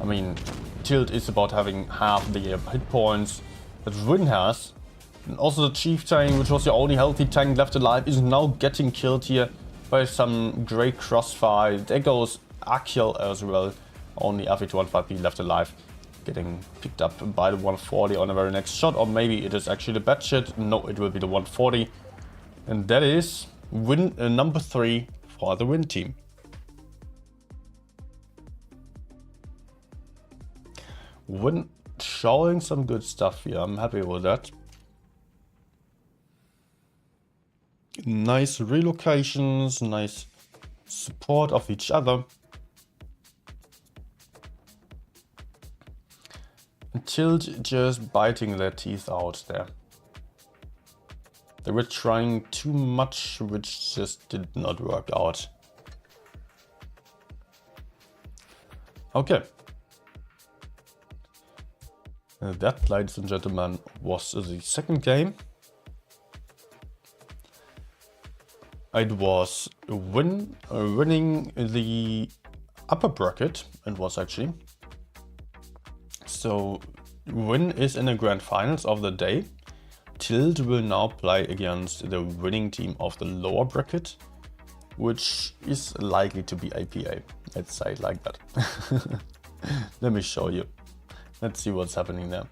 I mean, Tilt is about having half the hit points that Win has. And also the Chieftain, which was the only healthy tank left alive, is now getting killed here by some great crossfire. There goes Akhil as well. Only F815P left alive. Getting picked up by the 140 on the very next shot. Or maybe it is actually the bad shit. No, it will be the 140. And that is win number 3 for the Win team. Win showing some good stuff here. I'm happy with that. Nice relocations, nice support of each other. Tilt just biting their teeth out there. They were trying too much, which just did not work out. Okay. That, ladies and gentlemen, was the second game. It was winning the upper bracket, it was actually. So Win is in the grand finals of the day. Tilt will now play against the winning team of the lower bracket, which is likely to be APA. Let's say it like that. Let me show you. Let's see what's happening there.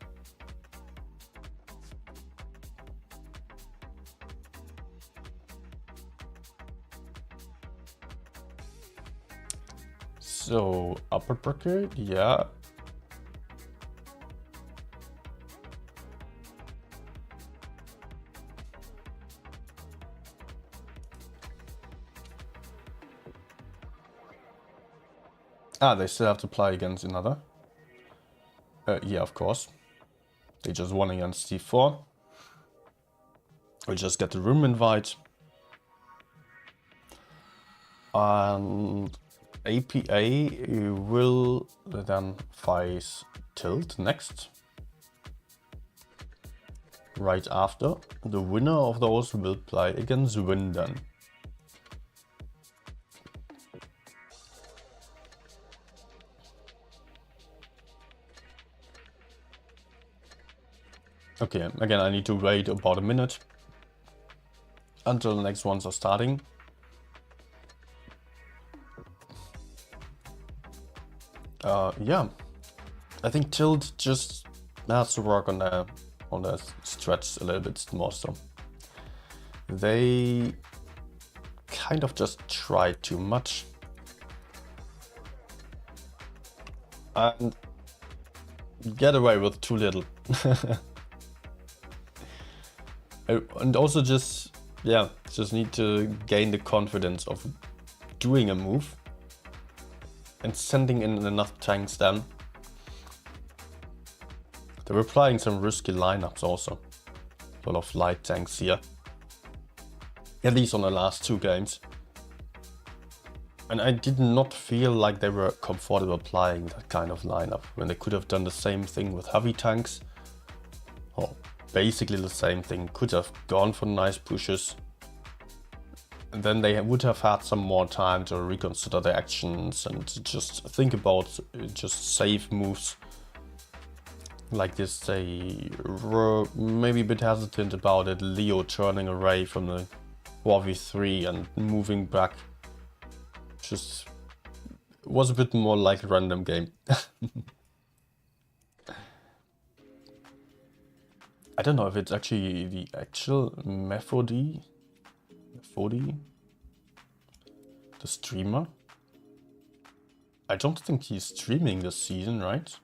So upper bracket, yeah. Ah, they still have to play against another. Yeah, of course. They just won against C4. We'll just get the room invite. And APA will then face Tilt next. Right after. The winner of those will play against Win then. Okay, again I need to wait about a minute until the next ones are starting. Yeah, I think Tilt just has to work on their stretch a little bit more. So they kind of just tried too much. And get away with too little. And also just need to gain the confidence of doing a move and sending in enough tanks then. They were playing some risky lineups also. A lot of light tanks here. At least on the last 2 games. And I did not feel like they were comfortable playing that kind of lineup when they could have done the same thing with heavy tanks. Or basically the same thing, could have gone for nice pushes. And then they would have had some more time to reconsider their actions and just think about just safe moves. Like this, they were maybe a bit hesitant about it. Leo turning away from the 4v3 and moving back. Just was a bit more like a random game. I don't know if it's actually the actual Methody, the streamer. I don't think he's streaming this season, right?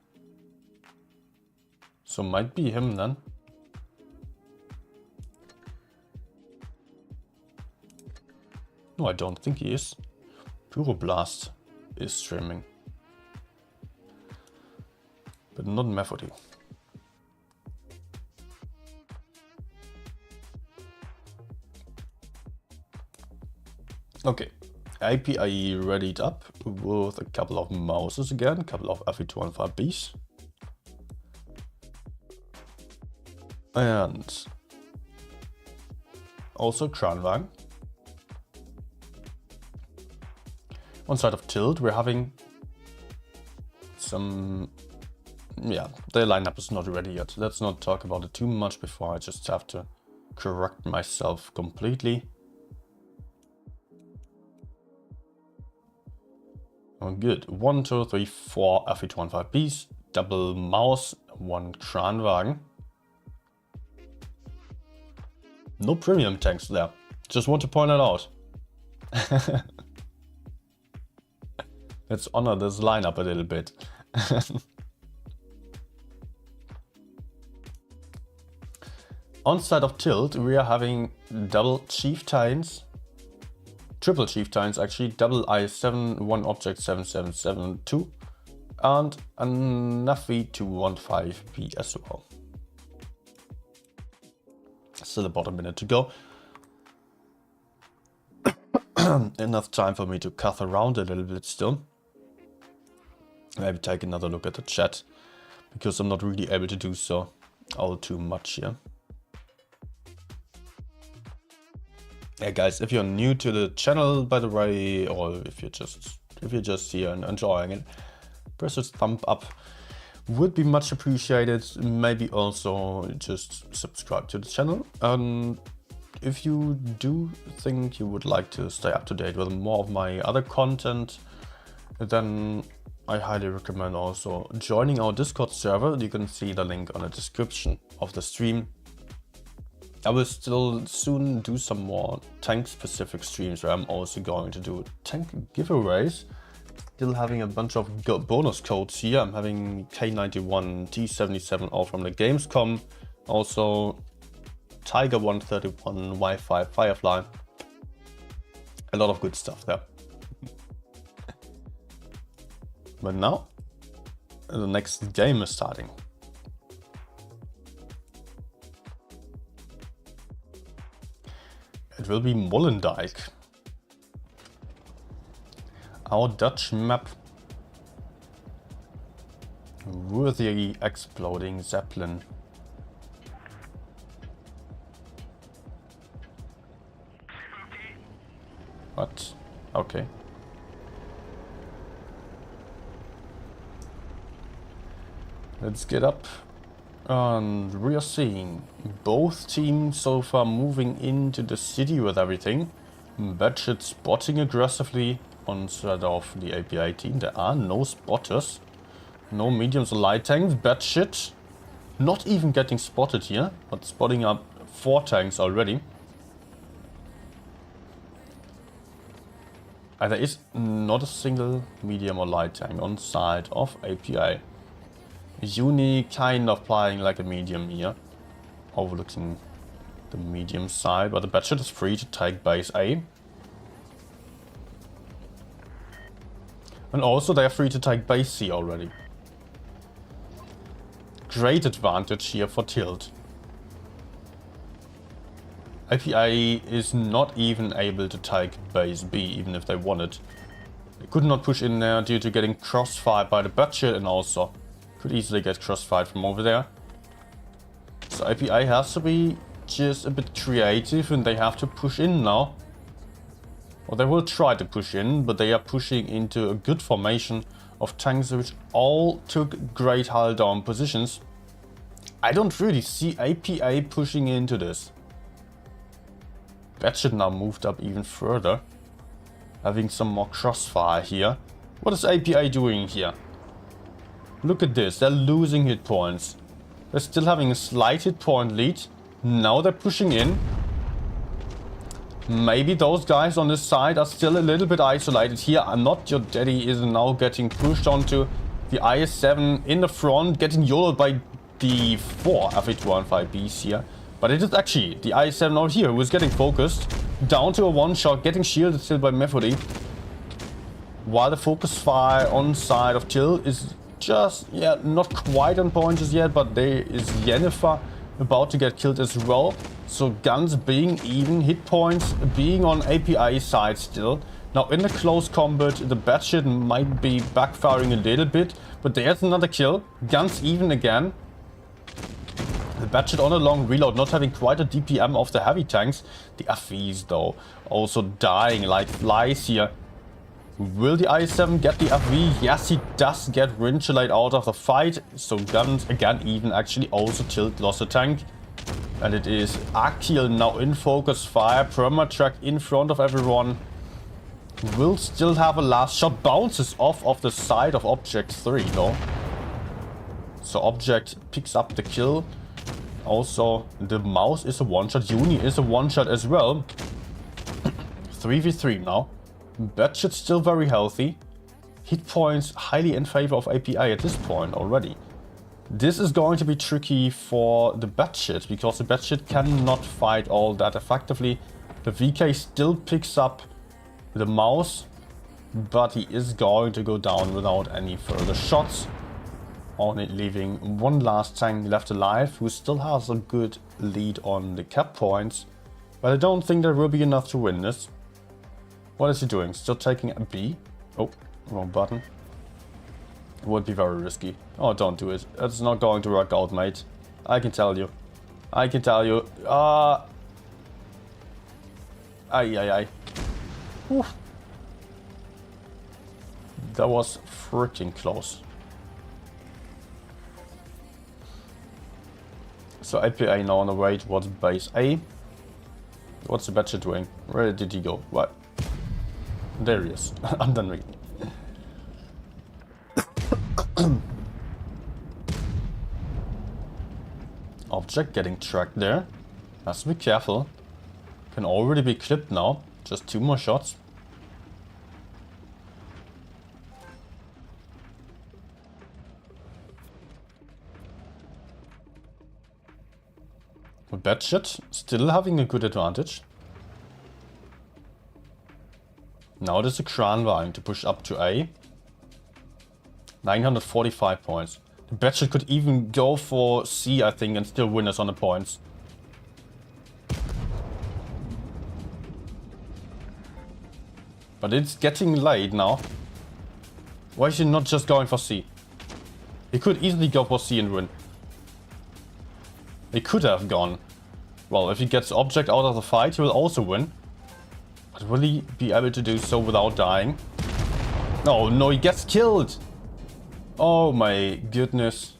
So might be him then. No, I don't think he is. Pyroblast is streaming. But not Methody. Okay, API readied up with a couple of mouses again, a couple of FE215Bs. And also Kranwagen. On side of Tilt, we're having some... Yeah, the lineup is not ready yet. Let's not talk about it too much before I just have to correct myself completely. Oh, good. 1, 2, 3, 4 FE215Bs, double mouse, 1 Kranwagen. No premium tanks there. Just want to point it out. Let's honor this lineup a little bit. On side of Tilt, we are having double Chieftains, triple Chieftains actually, double I7, 1 object 7772, and a Nafi 215P as well. Still about a minute to go. Enough time for me to cut around a little bit still. Maybe take another look at the chat, because I'm not really able to do so all too much here. Yeah, guys, if you're new to the channel, by the way, or if you're just here and enjoying it, press a thumb up. Would be much appreciated. Maybe also just subscribe to the channel. And if you do think you would like to stay up to date with more of my other content, then I highly recommend also joining our Discord server. You can see the link on the description of the stream. I will still soon do some more tank specific streams where I'm also going to do tank giveaways. Still having a bunch of bonus codes here. I'm having K91, T77 all from the Gamescom. Also Tiger 131, Wi-Fi, Firefly. A lot of good stuff there. But now the next game is starting. It will be Mollendijk. Our Dutch map with the exploding Zeppelin. What? Okay. Let's get up. And we are seeing both teams so far moving into the city with everything. Batshit spotting aggressively on side of the API team. There are no spotters. No mediums or light tanks. Batshit not even getting spotted here, but spotting up 4 tanks already. And there is not a single medium or light tank on side of APA. Uni kind of playing like a medium here, overlooking the medium side, but the Batchet is free to take base A. And also they are free to take base C already. Great advantage here for Tilt. APA is not even able to take base B, even if they wanted. They could not push in there due to getting crossfired by the Batchet, and also could easily get crossfired from over there. So APA has to be just a bit creative, and they have to push in now. Or they will try to push in, but they are pushing into a good formation of tanks which all took great hull down positions. I don't really see APA pushing into this. Batchet now moved up even further, having some more crossfire here. What is APA doing here? Look at this, they're losing hit points. They're still having a slight hit point lead. Now they're pushing in. Maybe those guys on this side are still a little bit isolated here. Not Your Daddy is now getting pushed onto the IS-7 in the front, getting YOLO'd by the 4 FA215Bs here. But it is actually the IS-7 out here who is getting focused. Down to a one-shot, getting shielded still by Methody. While the focus fire on side of Till is just, yeah, not quite on point just yet, but there is Yennefer about to get killed as well. So guns being even, hit points being on APA side still. Now in the close combat, the Batchet might be backfiring a little bit, but there's another kill. Guns even again. The Batchet on a long reload, not having quite a DPM of the heavy tanks. The FVs though, also dying like flies here. Will the IS-7 get the FV? Yes, he does get Rinchulate out of the fight. So guns again even actually also Tilt lost a tank. And it is Akil now in focus fire. Permatrack in front of everyone. Will still have a last shot. Bounces off of the side of Object 3 though. So Object picks up the kill. Also, the mouse is a one-shot. Uni is a one-shot as well. 3v3 now. Batchet still very healthy. Hit points highly in favor of APA at this point already. This is going to be tricky for the Batchet, because the Batchet cannot fight all that effectively. The VK still picks up the mouse, but he is going to go down without any further shots. Only leaving one last tank left alive, who still has a good lead on the cap points. But I don't think there will be enough to win this. What is he doing? Still taking a B? Oh, wrong button. It would be very risky. Oh, don't do it. It's not going to work out, mate. I can tell you. I can tell you. Ay, ay, ay. Whew. That was freaking close. So APA now on the way towards base A. What's the Batchet doing? Where did he go? What? There he is. I'm done reading. Object getting tracked there. Has to be careful. Can already be clipped now. Just 2 more shots. Batchet still having a good advantage. Now there's a Kran vying to push up to A. 945 points. The Batchet could even go for C, I think, and still win us on the points. But it's getting late now. Why is he not just going for C? He could easily go for C and win. He could have gone. Well, if he gets Object out of the fight, he will also win. But will he be able to do so without dying? Oh no, he gets killed! Oh my goodness.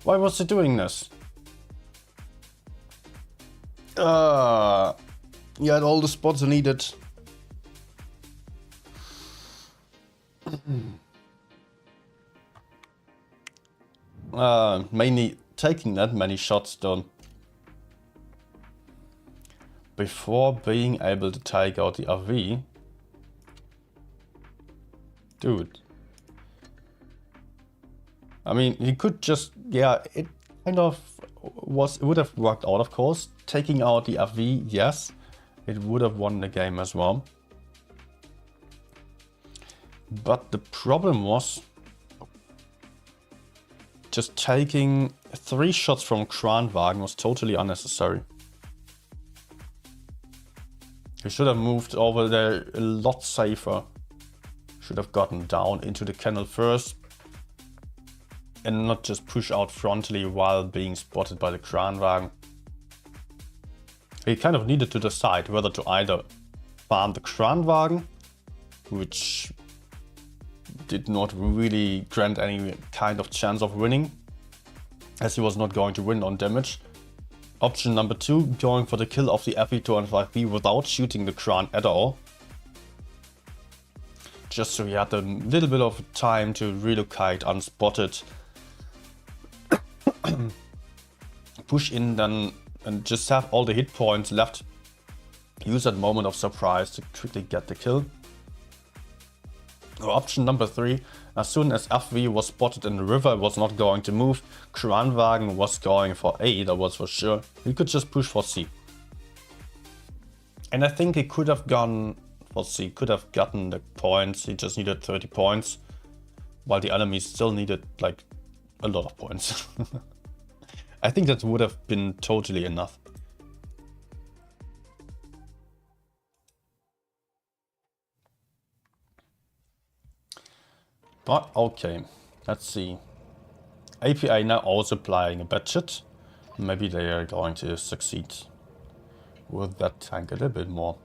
Why was he doing this? He had all the spots needed. Mainly taking that many shots done before being able to take out the RV. Dude. I mean, he could just, yeah, it kind of was, it would have worked out, of course. Taking out the FV, yes, it would have won the game as well. But the problem was just taking 3 shots from Kranwagen was totally unnecessary. He should have moved over there a lot safer. Should have gotten down into the canal first and not just push out frontally while being spotted by the Kranwagen. He kind of needed to decide whether to either farm the Kranwagen, which did not really grant any kind of chance of winning, as he was not going to win on damage. Option number 2, going for the kill of the FE205B without shooting the Kran at all. Just so he had a little bit of time to relocate unspotted. Push in then and just have all the hit points left. Use that moment of surprise to quickly get the kill. Or option number 3, as soon as FV was spotted in the river, it was not going to move. Kranwagen was going for A, that was for sure. He could just push for C. And I think he could have gone for C, could have gotten the points. He just needed 30 points, while the enemies still needed like a lot of points. I think that would have been totally enough. But okay, let's see. API now also applying a budget. Maybe they are going to succeed with that tank a little bit more.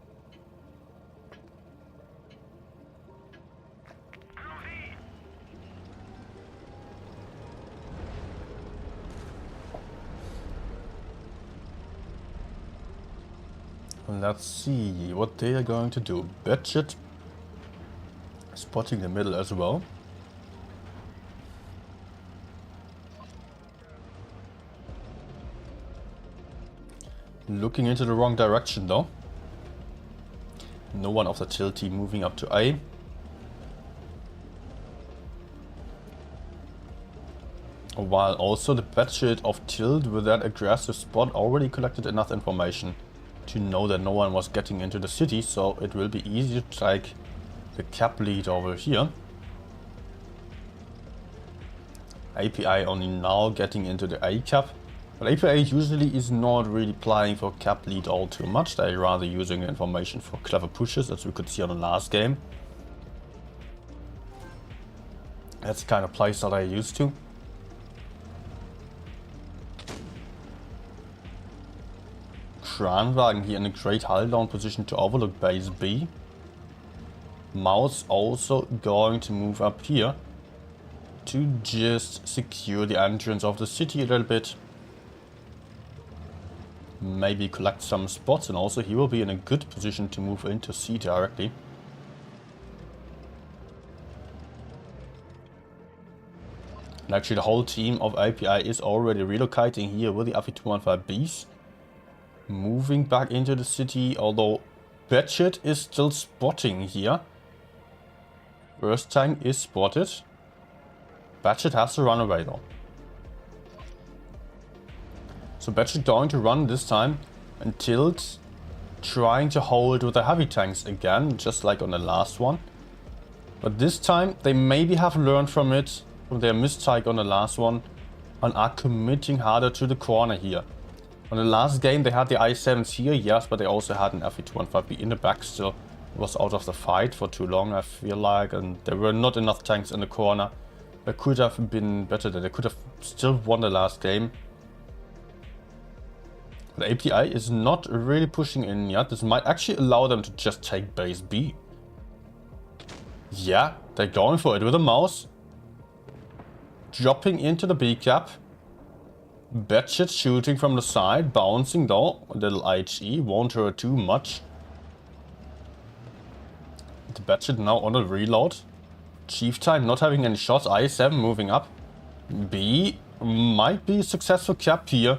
Let's see what they are going to do. Budget spotting the middle as well. Looking into the wrong direction though. No one of the Tilt team moving up to A. While also the budget of Tilt with that aggressive spot already collected enough information to know that no one was getting into the city, so it will be easy to take the cap lead over here. API only now getting into the A cap. But API usually is not really playing for cap lead all too much. They're rather using information for clever pushes, as we could see on the last game. That's the kind of plays that I'm used to. Kranwagen here in a great hull down position to overlook base B. Mouse also going to move up here to just secure the entrance of the city a little bit. Maybe collect some spots, and also he will be in a good position to move into C directly. And actually the whole team of API is already relocating here with the FE215Bs. Moving back into the city, although Batchet is still spotting here. First tank is spotted. Batchet has to run away though. So Batchet going to run this time, and Tilt trying to hold with the heavy tanks again, just like on the last one. But this time they maybe have learned from it, from their mistake on the last one, and are committing harder to the corner here. On the last game they had the I-7s here, yes, but they also had an FE215B in the back still. It was out of the fight for too long, I feel like, and there were not enough tanks in the corner. It could have been better, that they could have still won the last game. But API is not really pushing in yet. This might actually allow them to just take base B. Yeah, they're going for it with a mouse. Dropping into the B cap. Batchet shooting from the side, bouncing though. A little IHE, won't hurt too much. The Batchet now on a reload. Chief time not having any shots, I7 moving up. B might be a successful cap here.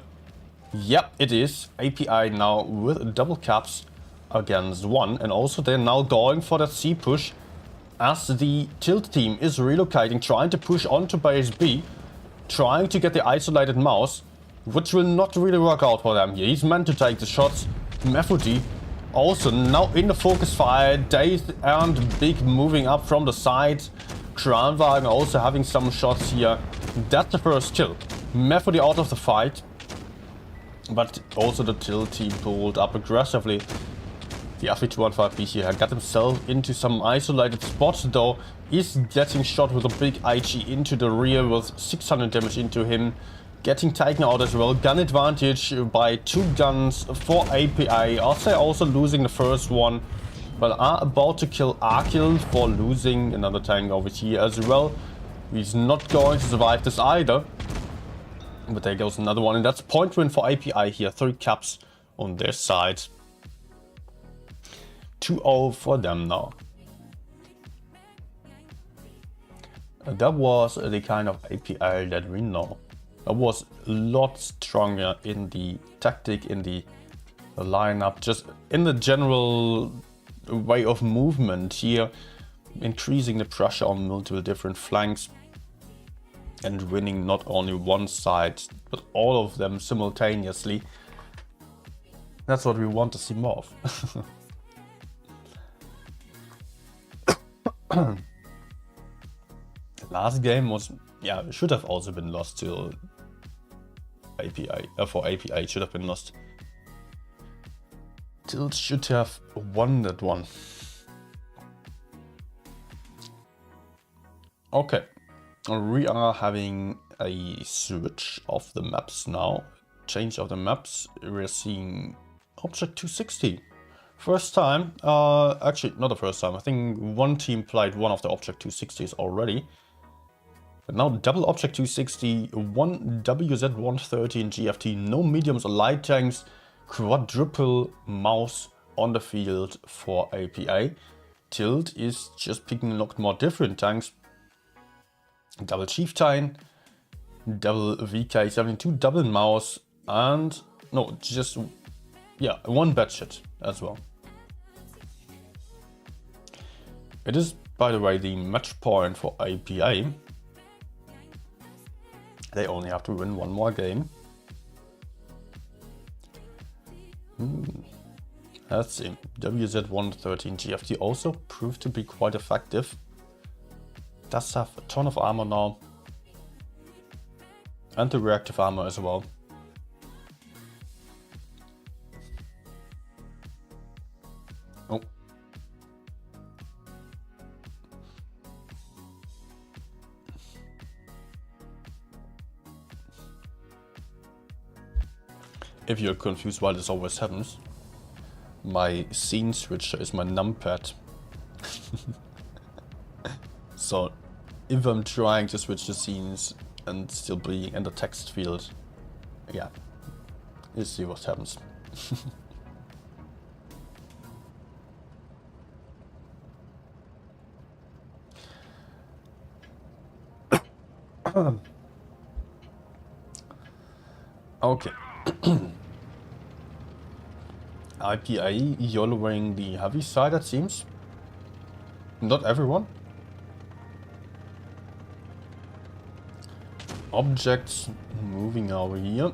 Yep, it is. API now with double caps against 1. And also they're now going for that C push. as the Tilt team is relocating, trying to push onto base B, trying to get the isolated mouse, which will not really work out for them here. He's meant to take the shots. Mefudi also now in the focus fire. Dazed and Big moving up from the side. Kranwagen also having some shots here. That's the first kill. Mefudi out of the fight. But also the Tilt team pulled up aggressively. The FE215B here got himself into some isolated spots, though. Is getting shot with a big IG into the rear with 600 damage into him. Getting taken out as well. Gun advantage by 2 guns for API. As they're also losing the first one. But are about to kill Arkil for losing another tank over here as well. He's not going to survive this either. But there goes another one. And that's point win for API here. 3 caps on their side. 2-0 for them now. That was the kind of API that we know. That was a lot stronger in the tactic, in the lineup, just in the general way of movement here, increasing the pressure on multiple different flanks and winning not only one side, but all of them simultaneously. That's what we want to see more of. Last game was, yeah, it should have also been lost to API. For API, it should have been lost. Tilt should have won that one. Okay, we are having a switch of the maps now. Change of the maps. We're seeing Object 260. First time, actually not the first time. I think one team played one of the Object 260s already. But now double Object 260, one WZ-130 in GFT, no mediums or light tanks, quadruple mouse on the field for APA. Tilt is just picking a lot more different tanks. Double Chieftain, double VK72, double mouse, and no, just, yeah, one Batshit as well. It is, by the way, the match point for APA. They only have to win one more game. Let's see. WZ-113 GFT also proved to be quite effective. Does have a ton of armor now. And the reactive armor as well. Oh. If you're confused why this always happens, my scene switcher is my numpad. So if I'm trying to switch the scenes and still being in the text field, yeah, you see what happens. Okay. IPA YOLOing the heavy side, it seems. Not everyone. Objects moving over here.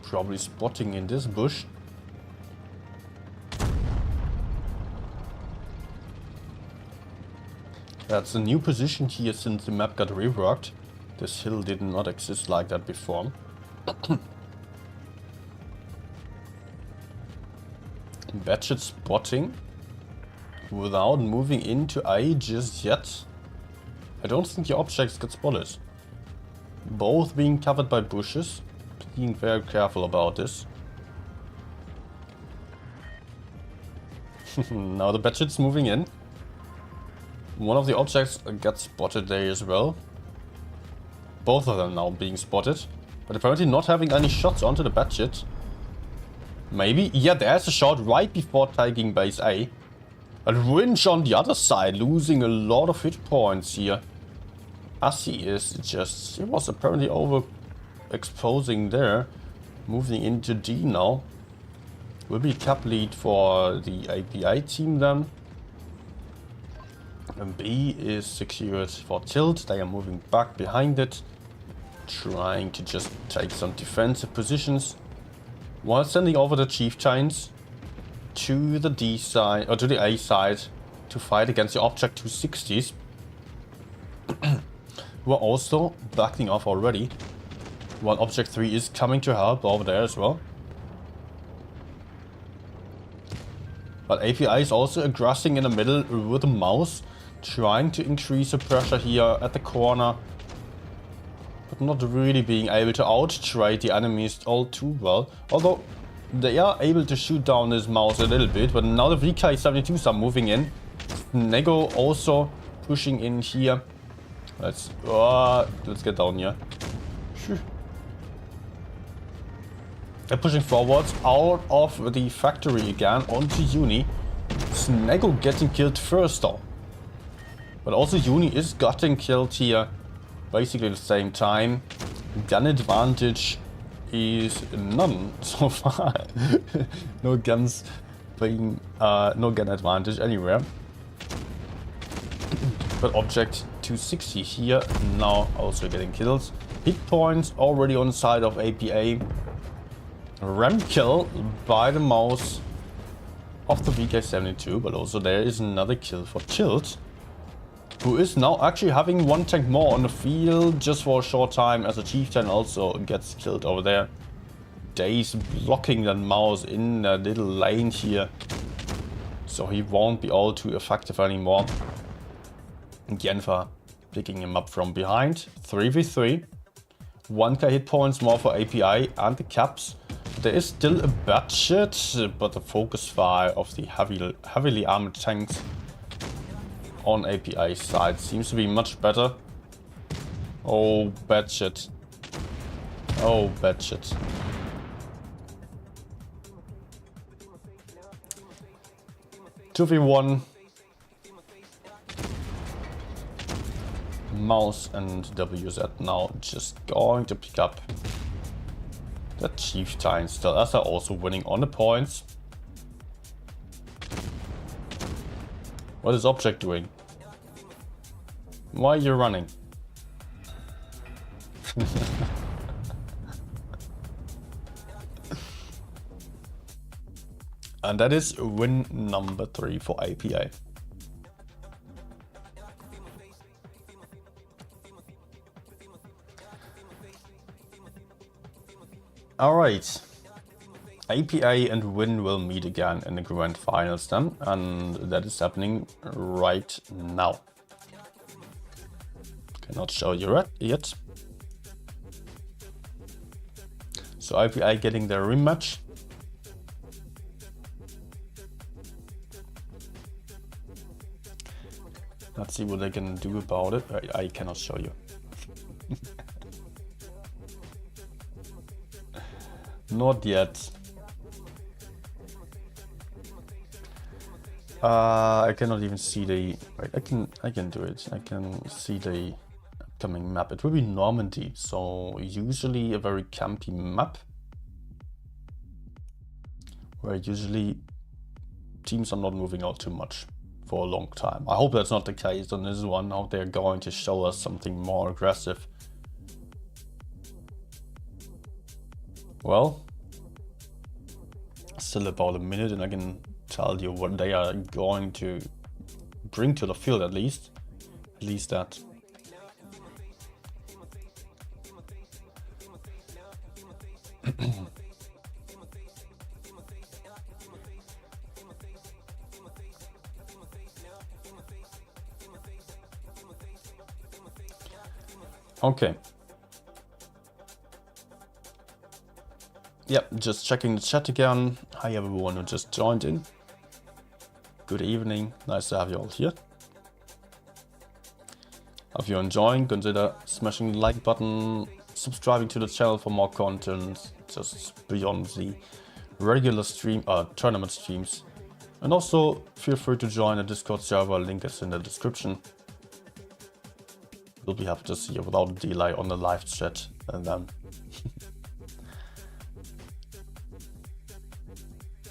Probably spotting in this bush. That's a new position here since the map got reworked. This hill did not exist like that before. Batshit spotting without moving into A just yet. I don't think the objects get spotted. Both being covered by bushes. Being very careful about this. Now the Batshit's moving in. One of the objects gets spotted there as well. Both of them now being spotted. But apparently not having any shots onto the Batshit. Maybe. Yeah, there's a shot right before taking base A. But Winch on the other side, losing a lot of hit points here. As he is just... He was apparently overexposing there. Moving into D now. Will be cap lead for the API team then. And B is secured for tilt. They are moving back behind it, trying to just take some defensive positions, while sending over the Chieftains to the D side, or to the A side, to fight against the Object 260s. Who are also backing off already, while Object 3 is coming to help over there as well. But API is also aggressing in the middle with the mouse, trying to increase the pressure here at the corner, but not really being able to out-trade the enemies all too well. Although they are able to shoot down this mouse a little bit, but now the VK-72s are moving in. Nego also pushing in here. Let's get down here. They're pushing forwards out of the factory again onto Uni. Nego getting killed first though. But also Uni is getting killed here basically at the same time. Gun advantage is none so far. No guns being no gun advantage anywhere. But Object 260 here now also getting killed. Hit points already on the side of APA. Ram kill by the mouse of the VK-72, but also there is another kill for Chilled, who is now actually having one tank more on the field just for a short time, as a Chieftain also gets killed over there. Days blocking that mouse in a little lane here, so he won't be all too effective anymore. Genfa picking him up from behind. 3v3. 1k hit points more for API and the caps. There is still a budget, but the focus fire of the heavily armored tanks on API side seems to be much better. Oh, bad shit. Oh, bad shit. Two v one. Mouse and WZ now just going to pick up the Chieftain still, as they're also winning on the points. What is Object doing? Why are you running? And that is win number 3 for APA. Alright, APA and Win will meet again in the Grand Finals then, and that is happening right now. Cannot show you yet. So APA getting their rematch. Let's see what they can do about it. I cannot show you. Not yet. I cannot even see the. Wait, I can do it. I can see the upcoming map. It will be Normandy, so usually a very campy map, where usually teams are not moving out too much for a long time. I hope that's not the case on this one. Now they're going to show us something more aggressive. Well, still about a minute and I can tell you what they are going to bring to the field at least. At least that. Okay. Yep, just checking the chat again. Hi everyone who just joined in. Good evening, nice to have you all here. If you're enjoying, consider smashing the like button, subscribing to the channel for more content, just beyond the regular tournament streams. And also feel free to join the Discord server, link is in the description. We'll be happy to see you without a delay on the live chat and then.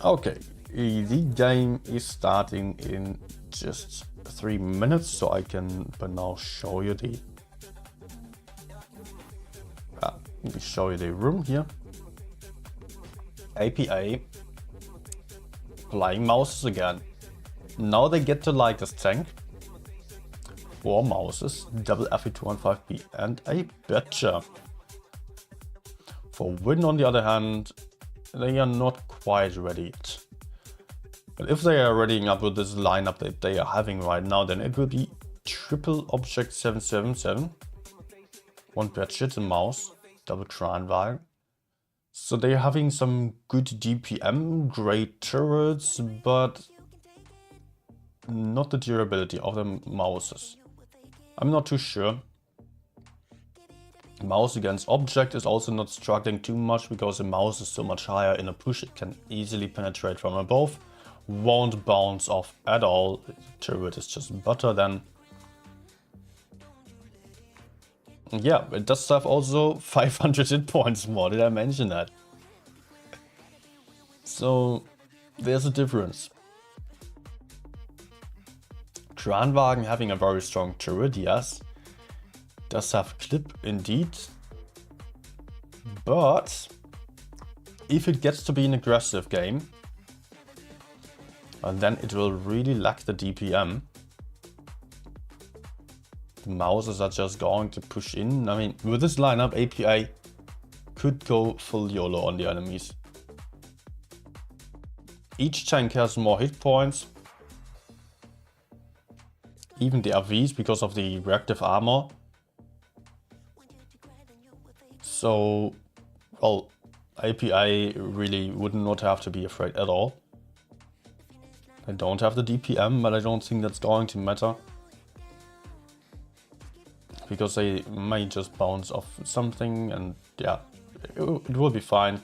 Okay, the game is starting in just 3 minutes, so I can by now show you the let me show you the room here. APA flying mouses again. Now they get to like this tank. 4 mouses, double FE215B and a Betcher. For Win on the other hand, they are not quite ready yet. But if they are readying up with this lineup that they are having right now, then it will be triple object 777. 1 Betcher, a mouse, double Kranwagen. So they're having some good DPM, great turrets, but not the durability of the mouses. I'm not too sure. Mouse against object is also not struggling too much because the mouse is so much higher in a push, it can easily penetrate from above. Won't bounce off at all. The turret is just butter then. Yeah, it does have also 500 hit points more, did I mention that? So there's a difference. Kranwagen having a very strong turret, yes. Does have clip indeed. But if it gets to be an aggressive game, and then it will really lack the DPM. The mouses are just going to push in. I mean, with this lineup, APA could go full YOLO on the enemies. Each tank has more hit points. Even the RVs because of the reactive armor. So, well, APA really would not have to be afraid at all. I don't have the DPM, but I don't think that's going to matter. Because they may just bounce off something and yeah, it will be fine.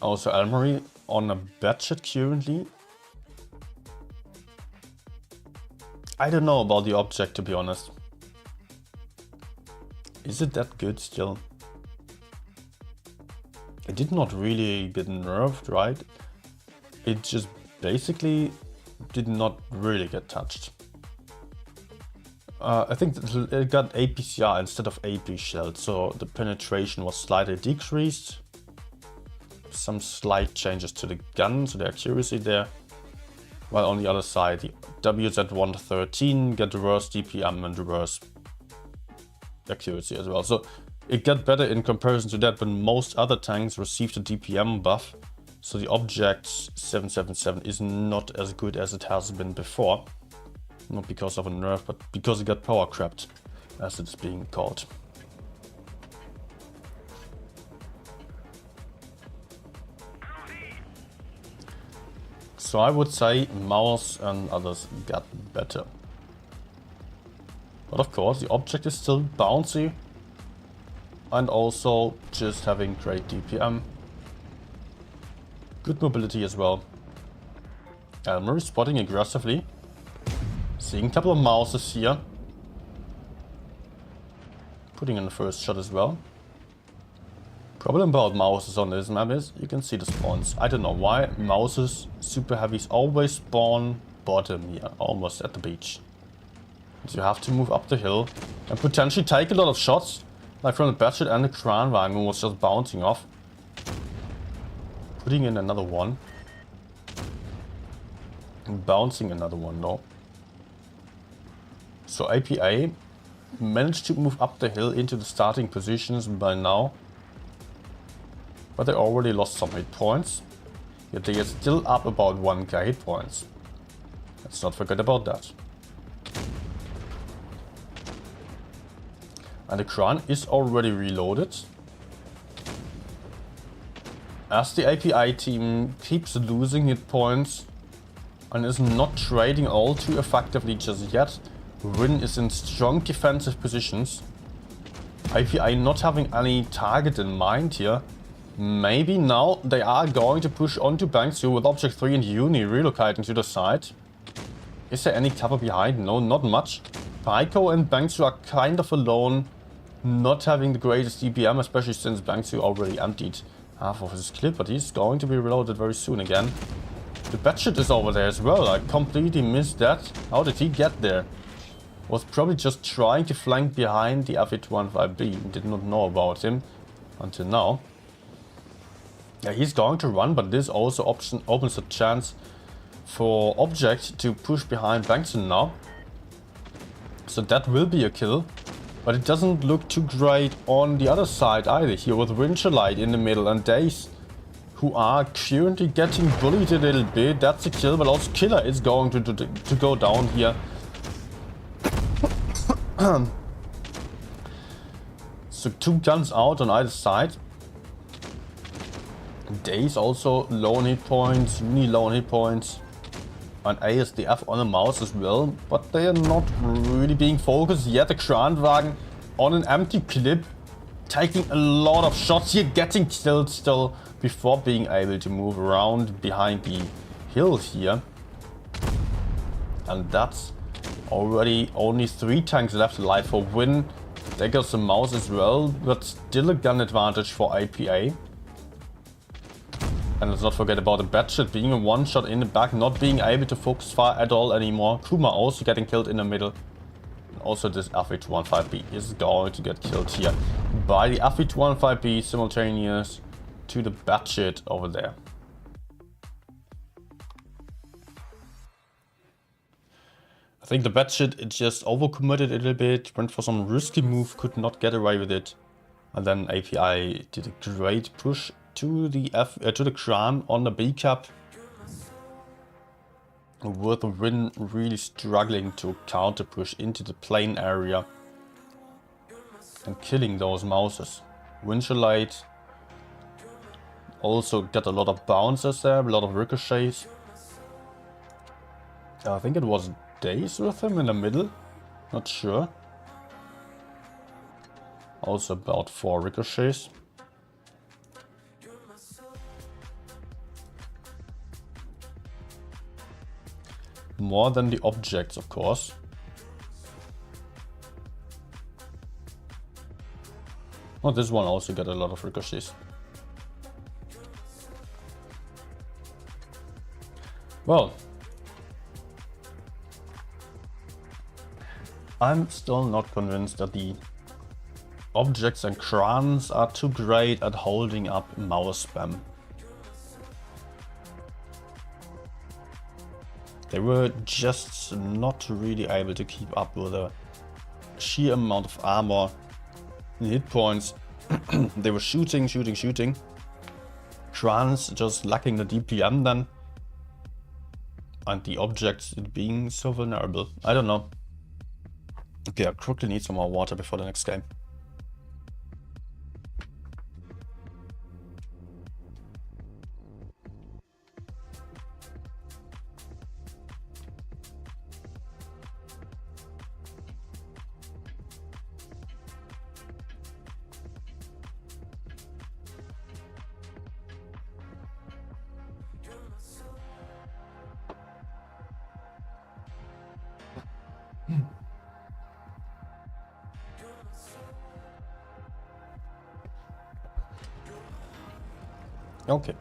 Also Almery on a budget currently. I don't know about the object, to be honest. Is it that good still? It did not really get nerfed, right? It just basically did not really get touched. I think it got APCR instead of AP shelled, so the penetration was slightly decreased. Some slight changes to the gun, so the accuracy there. While on the other side, the WZ-113 get the worst DPM and the worst accuracy as well. So it got better in comparison to that, but most other tanks received a DPM buff. So the object 777 is not as good as it has been before. Not because of a nerf, but because it got power crept, as it's being called. So I would say mouse and others got better. But of course the object is still bouncy and also just having great DPM. Good mobility as well. Elmer spotting aggressively. Seeing a couple of mouses here. Putting in the first shot as well. Problem about mouses on this map is you can see the spawns. I don't know why mouses, super heavies always spawn bottom here, almost at the beach. So you have to move up the hill and potentially take a lot of shots, like from the Batchet and the Kranwagen who was just bouncing off. Putting in another one. And bouncing another one though. So APA managed to move up the hill into the starting positions by now. But they already lost some hit points. Yet they are still up about 1k hit points. Let's not forget about that. And the Kran is already reloaded. As the API team keeps losing hit points and is not trading all too effectively just yet, Rin is in strong defensive positions. API not having any target in mind here. Maybe now they are going to push onto Bangsu with Object 3 and Uni relocating to the side. Is there any cover behind? No, not much. Paiko and Bangsu are kind of alone, not having the greatest DPM, especially since Bangsu already emptied half of his clip, but he's going to be reloaded very soon again. The batshit is over there as well. I completely missed that. How did he get there? Was probably just trying to flank behind the F815B. Did not know about him until now. Yeah, he's going to run, but this also opens a chance for Object to push behind Bangson now. So that will be a kill. But it doesn't look too great on the other side either here with Winterlight in the middle and Daze, who are currently getting bullied a little bit. That's a kill, but also Killer is going to go down here. So 2 guns out on either side. Daze also low on hit points, really low on hit points. And ASDF on the mouse as well, but they are not really being focused yet. The Kranwagen on an empty clip, taking a lot of shots here, getting killed still before being able to move around behind the hill here. And that's already only 3 tanks left alive for Win. There goes the mouse as well, but still a gun advantage for APA. And let's not forget about the batshit being a one-shot in the back, not being able to focus fire at all anymore. Kuma also getting killed in the middle. And also this F815B is going to get killed here by the F815B simultaneous to the batshit over there. I think the batshit just overcommitted a little bit, went for some risky move, could not get away with it. And then API did a great push to the Kran on the B cap, with the Win really struggling to counter push into the plane area and killing those mouses. Winterlight also got a lot of bounces there, a lot of ricochets. I think it was Daze with him in the middle, not sure. Also about 4 ricochets. More than the objects, of course. Oh, this one also got a lot of ricochets. Well, I'm still not convinced that the objects and Krans are too great at holding up mouse spam. They were just not really able to keep up with the sheer amount of armor and hit points. They were shooting. Trans just lacking the DPM then. And the objects being so vulnerable. I don't know. Okay, I quickly need some more water before the next game. Okay.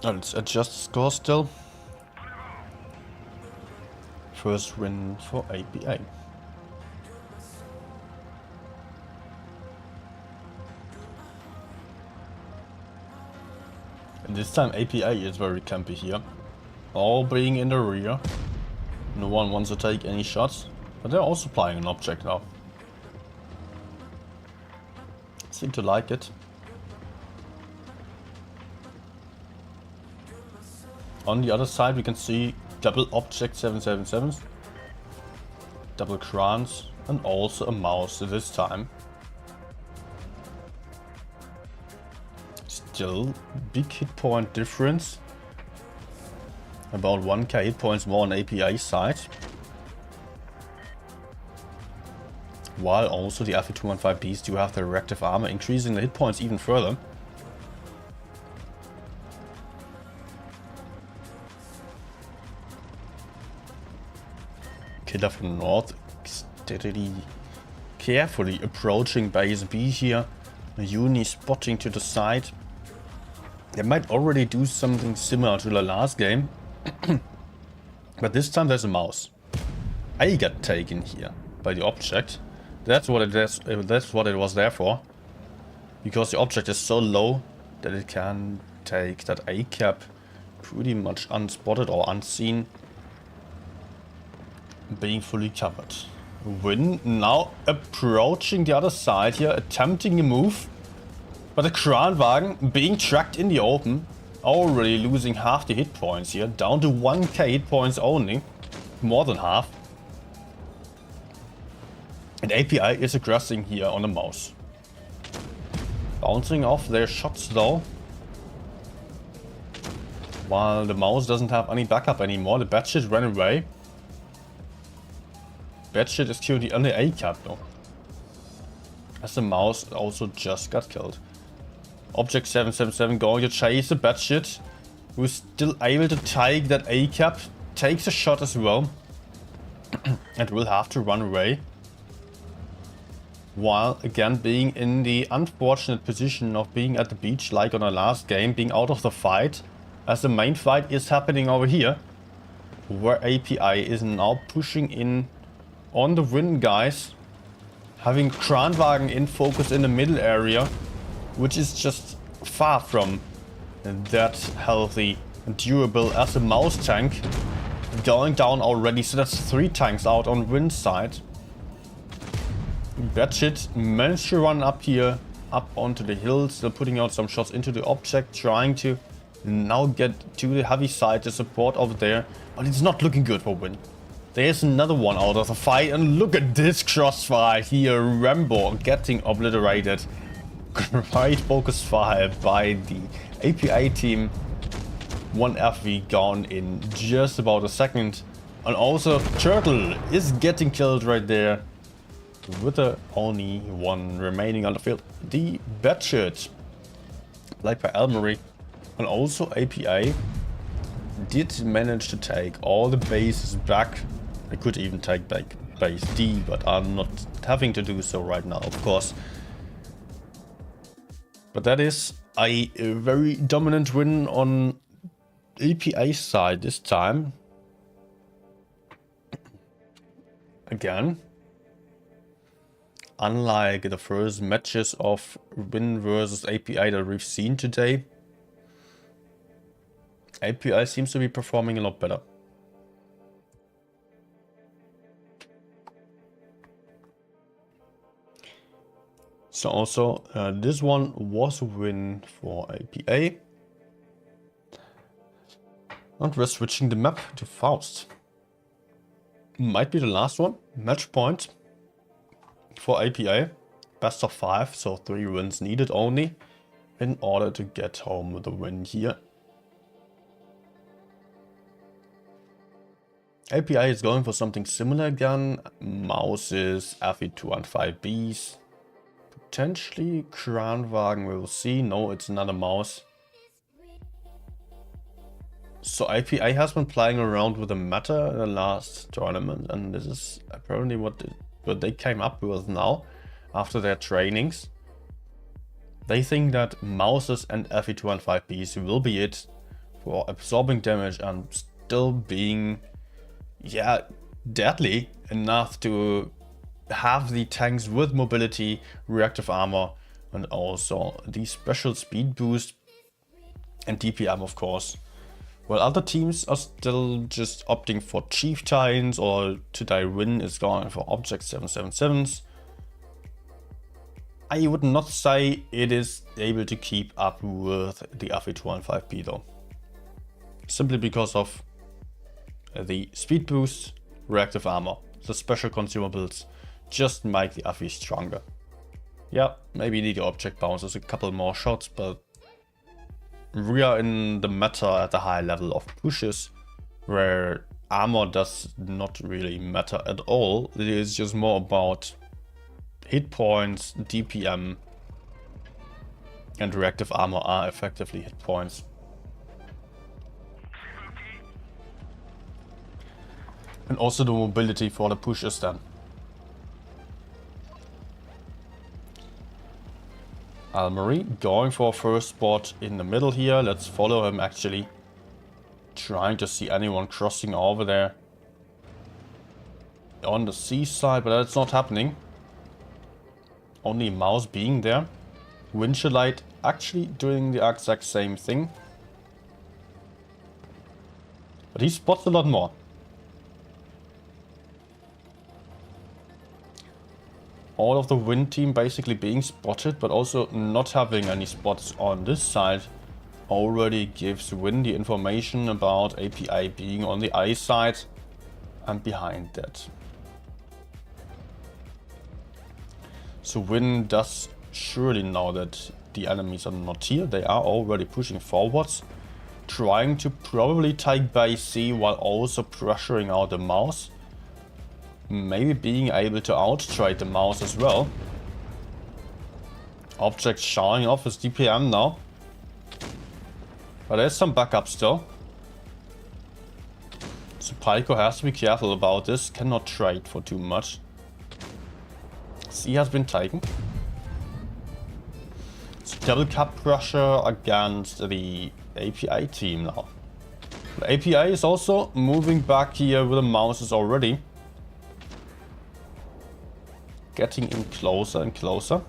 Let's adjust the score still. First win for APA. And this time APA is very campy here. All being in the rear. No one wants to take any shots. But they're also supplying an object now. Seem to like it. On the other side we can see double object 777s, double Krans, and also a mouse this time. Still big hit point difference, about 1k hit points more on APA side, while also the F215Bs do have their reactive armor, increasing the hit points even further. Killer from North steadily, carefully approaching base B here. Uni spotting to the side. They might already do something similar to the last game. But this time there's a mouse. I got taken here by the object. That's what it is. That's what it was there for. Because the object is so low that it can take that A cap pretty much unspotted or unseen, being fully covered. Win now approaching the other side here, attempting a move, but the Kranwagen being tracked in the open, already losing half the hit points here, down to 1k hit points only, more than half. And API is aggressing here on the mouse. Bouncing off their shots though. While the mouse doesn't have any backup anymore, the Batshit ran away. Batshit is currently on the A cap though. As the mouse also just got killed. Object 777 going to chase the Batshit, who's still able to take that A cap, takes a shot as well, and will have to run away. While again being in the unfortunate position of being at the beach like on our last game, being out of the fight, as the main fight is happening over here, where API is now pushing in on the win guys, having Kranwagen in focus in the middle area, which is just far from that healthy and durable as a mouse tank, going down already, so that's 3 tanks out on win side. Batshit managed to run up here, up onto the hill, still putting out some shots into the object, trying to now get to the heavy side to support over there, but it's not looking good for win. There's another one out of the fight, and look at this crossfire here, Rambo getting obliterated. Great focus fire by the API team. 1 FV gone in just about a second, and also Turtle is getting killed right there, with only 1 remaining on the field. The Batshit, played by Elmery, and also API, did manage to take all the bases back. I could even take back base D, but I'm not having to do so right now, of course. But that is a very dominant win on API side this time. Again, unlike the first matches of Win versus API that we've seen today, API seems to be performing a lot better. So also, this one was a win for APA. And we're switching the map to Faust. Might be the last one. Match point for APA. Best of 5, so 3 wins needed only in order to get home with a win here. API is going for something similar again. Mouses, FE215Bs. Potentially Kranwagen, we will see. No, it's not a mouse. So APA has been playing around with the meta in the last tournament, and this is apparently what they came up with now after their trainings. They think that mouses and FE215Bs will be it for absorbing damage and still being, yeah, deadly enough to have the tanks with mobility, reactive armor, and also the special speed boost and DPM, of course. While other teams are still just opting for Chieftains, or today Win is going for Object 777s. I would not say it is able to keep up with the FE215B though. Simply because of the speed boost, reactive armor, the special consumables just make the FE stronger. Yeah, maybe the object bounces a couple more shots, but we are in the meta at the high level of pushes, where armor does not really matter at all. It is just more about hit points, DPM, and reactive armor are effectively hit points. And also the mobility for the pushes then. Almery going for a first spot in the middle here. Let's follow him actually. Trying to see anyone crossing over there. On the seaside, but that's not happening. Only Mouse being there. Winchellite actually doing the exact same thing. But he spots a lot more. All of the Wind team basically being spotted, but also not having any spots on this side already gives Wind the information about API being on the ice side and behind that. So Wind does surely know that the enemies are not here. They are already pushing forwards, trying to probably take base C while also pressuring out the Mouse. Maybe being able to out-trade the Mouse as well. Object showing off his DPM now. But there's some backup still. So Pyko has to be careful about this. Cannot trade for too much. C has been taken. So double cap pressure against the API team now. The API is also moving back here with the Mouses already. Getting in closer and closer.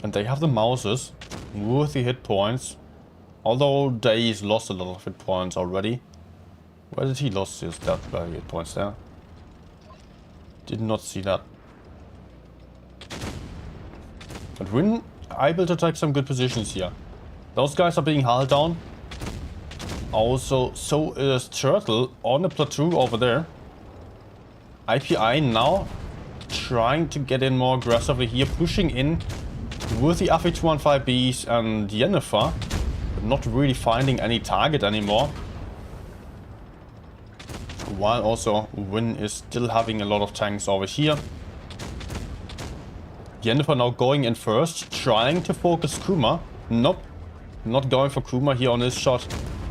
And they have the Mouses with the hit points. Although Days lost a lot of hit points already. Where did he lose his death by hit points there? Did not see that. But Win able to take some good positions here. Those guys are being held down. Also, so is Turtle on the plateau over there. IPI now trying to get in more aggressively here, pushing in with the FE215Bs and Yennefer, but not really finding any target anymore. While also Win is still having a lot of tanks over here. Yennefer now going in first, trying to focus Kuma. Nope, not going for Kuma here on this shot.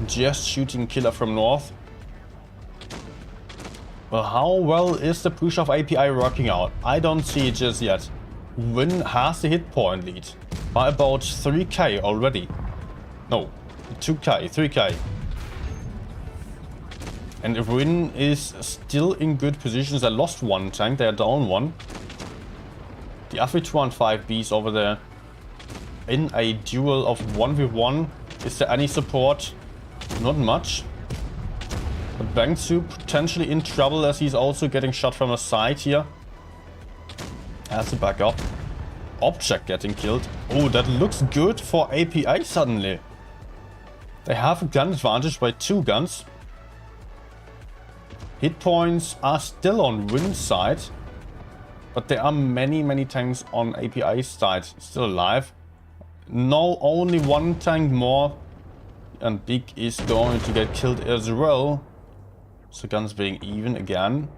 Just shooting killer from north. Well, how well is the push of API working out? I don't see it just yet. Win has the hit point lead by about 3k already. No, 2k, 3k. And if Win is still in good positions, they lost one tank, they're down one. The FE215Bs over there in a duel of 1v1. Is there any support? Not much. But Bangsu potentially in trouble as he's also getting shot from the side here. Has to back up. Object getting killed. Oh, that looks good for API suddenly. They have a gun advantage by 2 guns. Hit points are still on Win's side. But there are many tanks on API's side still alive. No, only 1 tank more. And Big is going to get killed as well. So guns being even again.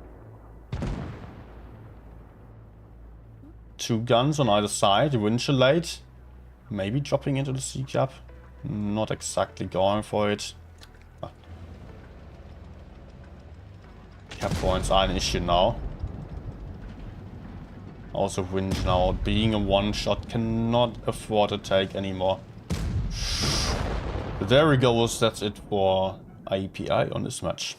2 guns on either side. Winchellite maybe dropping into the C cap. Not exactly going for it. Cap points are an issue now. Also Winch now being a one-shot cannot afford to take anymore. But there we go, that's it for API on this match.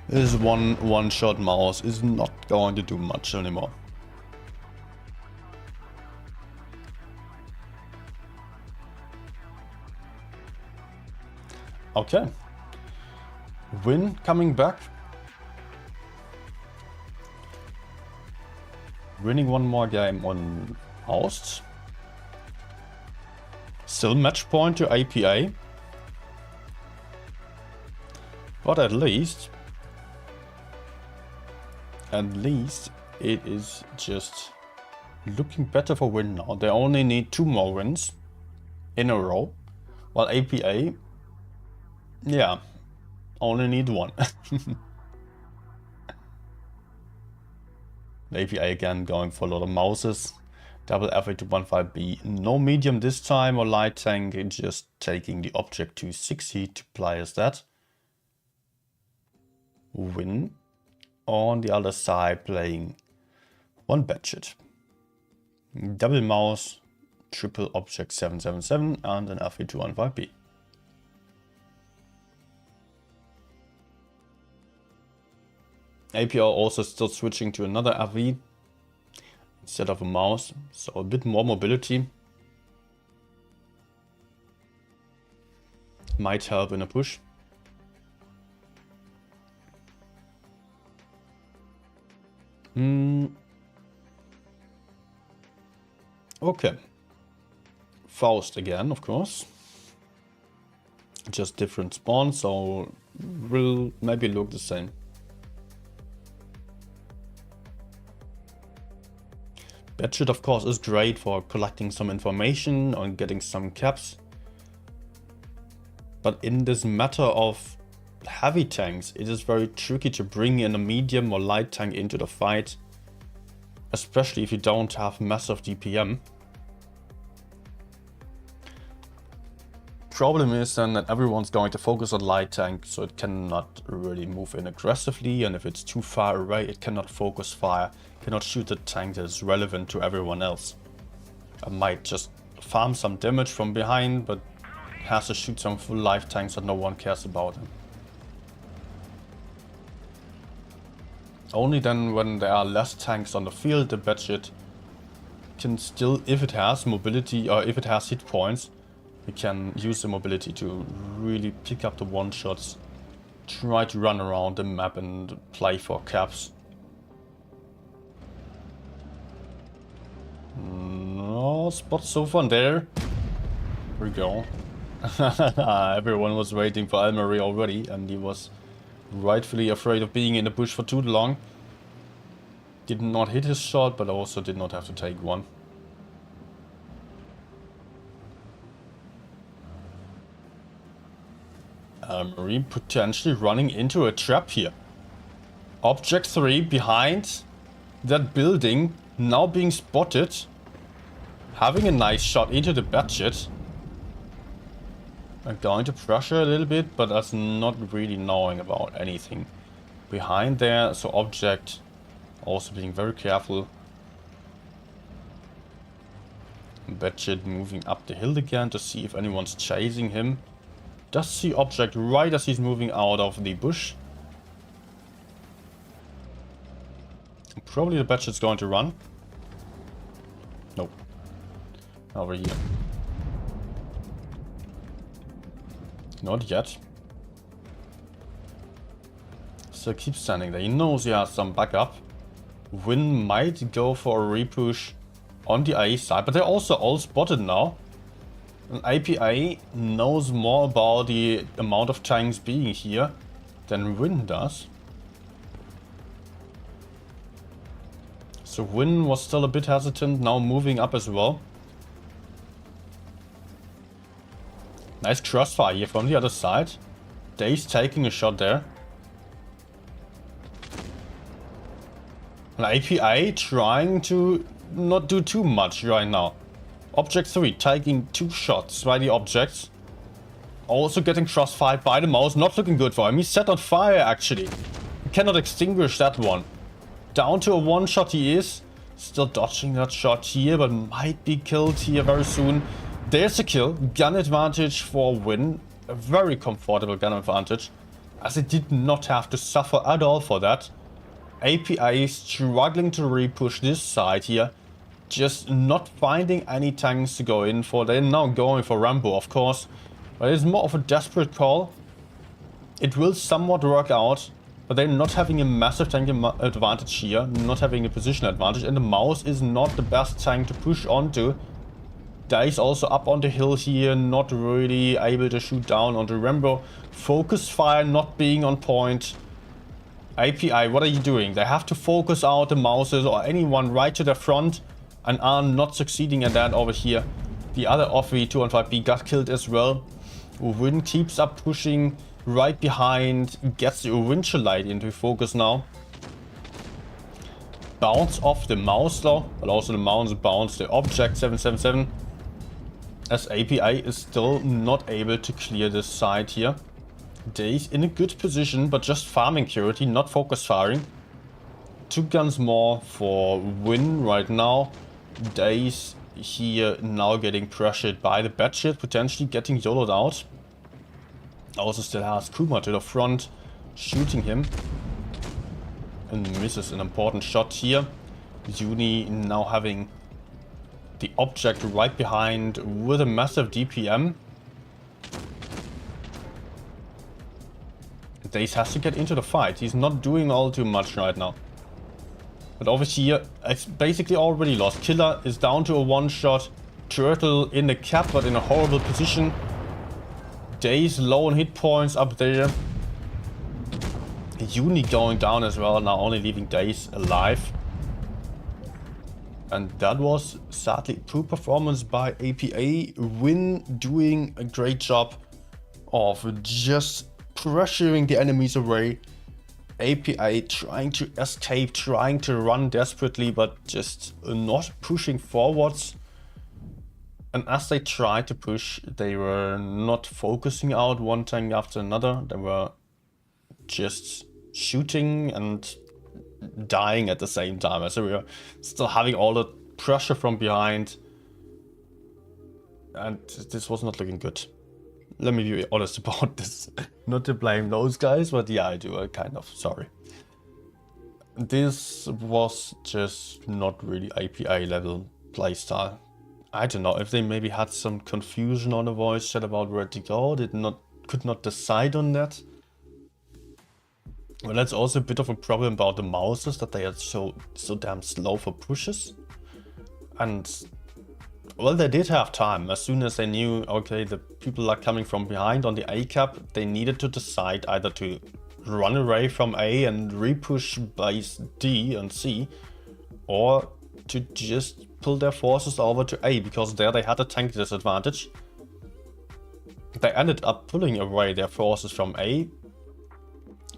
This one-shot Mouse is not going to do much anymore. Okay. Win coming back. Winning one more game on Host. Still match point to APA. But at least it is just looking better for Win now. They only need 2 more wins in a row. While APA, yeah, only need 1. APA again going for a lot of Mouses. Double FA215B. No medium this time or light tank. Just taking the object to 60 to play as that. Win on the other side playing one Batchet. Double mouse, triple object 777 and an FE215B. APR also still switching to another FE instead of a mouse, so a bit more mobility might help in a push. Okay. Faust again, of course. Just different spawns, so will maybe look the same. Batchet, of course, is great for collecting some information and getting some caps. But in this matter of heavy tanks, it is very tricky to bring in a medium or light tank into the fight, especially if you don't have massive DPM. Problem is then that everyone's going to focus on light tank, so it cannot really move in aggressively, and if it's too far away, it cannot focus fire, cannot shoot the tank that is relevant to everyone else. I might just farm some damage from behind, but has to shoot some full life tanks that no one cares about him. Only then when there are less tanks on the field, the Batchet can still, if it has mobility or if it has hit points, it can use the mobility to really pick up the one-shots, try to run around the map and play for caps. No spot so far there. Here we go. Everyone was waiting for Almery already, and he was rightfully afraid of being in the bush for too long. Did not hit his shot, but also did not have to take one. Almery potentially running into a trap here. Object 3 behind that building, now being spotted. Having a nice shot into the Batchet. I'm going to pressure a little bit, but that's not really knowing about anything behind there. So object also being very careful. Batchet moving up the hill again to see if anyone's chasing him. Does see object right as he's moving out of the bush. Probably the Batchet's going to run. Nope. Over here. Not yet. So keep standing there. He knows he has some backup. Win might go for a repush on the A side, but they're also all spotted now. And APA knows more about the amount of tanks being here than Win does. So Win was still a bit hesitant, now moving up as well. Nice crossfire here from the other side. Dave's taking a shot there. And APA trying to not do too much right now. Object 3 taking 2 shots by the objects. Also getting crossfired by the mouse. Not looking good for him. He's set on fire actually. He cannot extinguish that one. Down to a 1-shot he is. Still dodging that shot here, but might be killed here very soon. There's a kill. Gun advantage for Win. A very comfortable gun advantage, as it did not have to suffer at all for that. APA is struggling to repush this side here. Just not finding any tanks to go in for. They're now going for Rambo, of course. But it's more of a desperate call. It will somewhat work out. But they're not having a massive tank advantage here. Not having a position advantage. And the mouse is not the best tank to push onto. Dice also up on the hill here. Not really able to shoot down on the Rambo. Focus fire not being on point. API, what are you doing? They have to focus out the mouses or anyone right to their front. And are not succeeding at that over here. The other FE215B got killed as well. Win keeps up pushing right behind. Gets the windshield light into focus now. Bounce off the mouse though. But also the mouse bounce the object 777. As API is still not able to clear this side here. Days in a good position, but just farming curity, not focus firing. 2 guns more for win right now. Days here now getting pressured by the batshit, potentially getting YOLO'd out. Also still has Kuma to the front, shooting him. And misses an important shot here. Uni now having the object right behind with a massive DPM. Days has to get into the fight. He's not doing all too much right now. But over here, it's basically already lost. Killer is down to a 1-shot. Turtle in the cap, but in a horrible position. Days low on hit points up there. Uni going down as well, now only leaving Days alive. And that was sadly poor performance by APA. Win doing a great job of just pressuring the enemies away. APA trying to escape, trying to run desperately, but just not pushing forwards. And as they tried to push, they were not focusing out one tank after another. They were just shooting and dying at the same time. So we were still having all the pressure from behind. And this was not looking good. Let me be honest about this. Not to blame those guys, but yeah, I do. Kind of. Sorry. This was just not really APA level playstyle. I don't know if they maybe had some confusion on the voice chat about where to go. Could not decide on that. Well, that's also a bit of a problem about the mouses, that they are so damn slow for pushes. And well, they did have time. As soon as they knew, okay, the people are coming from behind on the A cap, they needed to decide either to run away from A and repush base D and C, or to just pull their forces over to A, because there they had a tank disadvantage. They ended up pulling away their forces from A,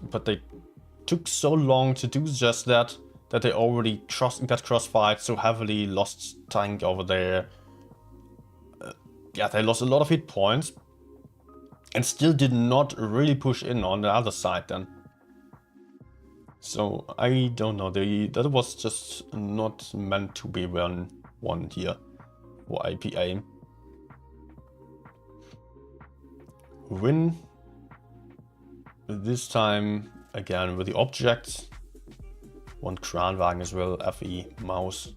but they took so long to do just that, that they already got crossfired so heavily, lost tank over there. Yeah, they lost a lot of hit points and still did not really push in on the other side then. So I don't know, that was just not meant to be one here for APA. Win this time again with the objects. One Kranwagen as well, FE mouse.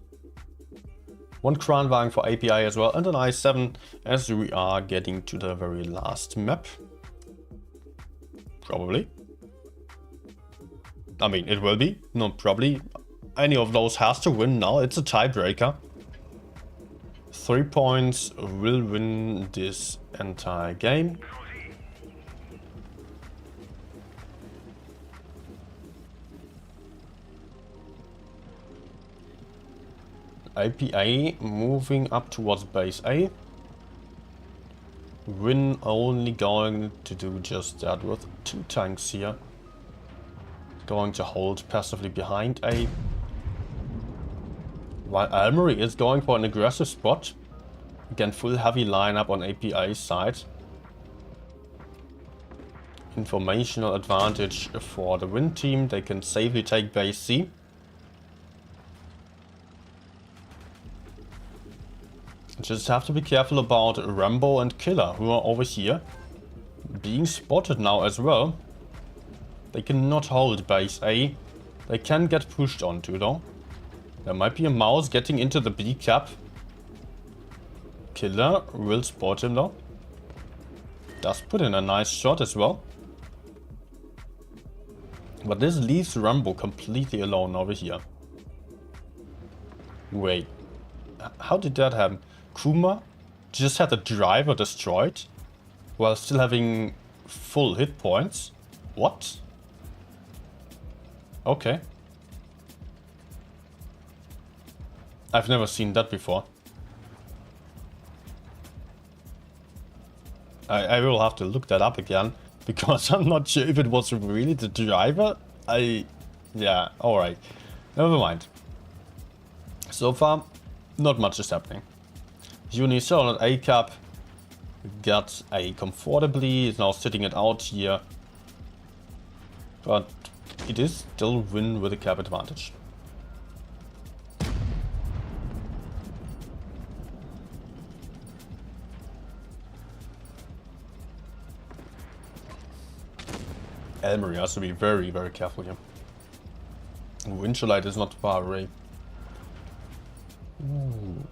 One Kranwagen for API as well, and an i7 as we are getting to the very last map. Probably. I mean, it will be. No, probably. Any of those has to win now. It's a tiebreaker. 3 points will win this entire game. APA moving up towards base A. Win only going to do just that with 2 tanks here. Going to hold passively behind A. While Almery is going for an aggressive spot. Again, full heavy lineup on APA's side. Informational advantage for the win team. They can safely take base C. Just have to be careful about Rambo and Killer, who are over here. Being spotted now as well. They cannot hold base A. They can get pushed onto though. There might be a mouse getting into the B cap. Killer will spot him though. Does put in a nice shot as well. But this leaves Rambo completely alone over here. Wait. How did that happen? Kuma just had the driver destroyed while still having full hit points. What? Okay. I've never seen that before. I will have to look that up again, because I'm not sure if it was really the driver. Yeah, alright. Never mind. So far, not much is happening. Unisolid A cap got A comfortably, is now sitting it out here. But it is still win with a cap advantage. Elmery has to be very, very careful here. Winchellite is not far away. Ooh.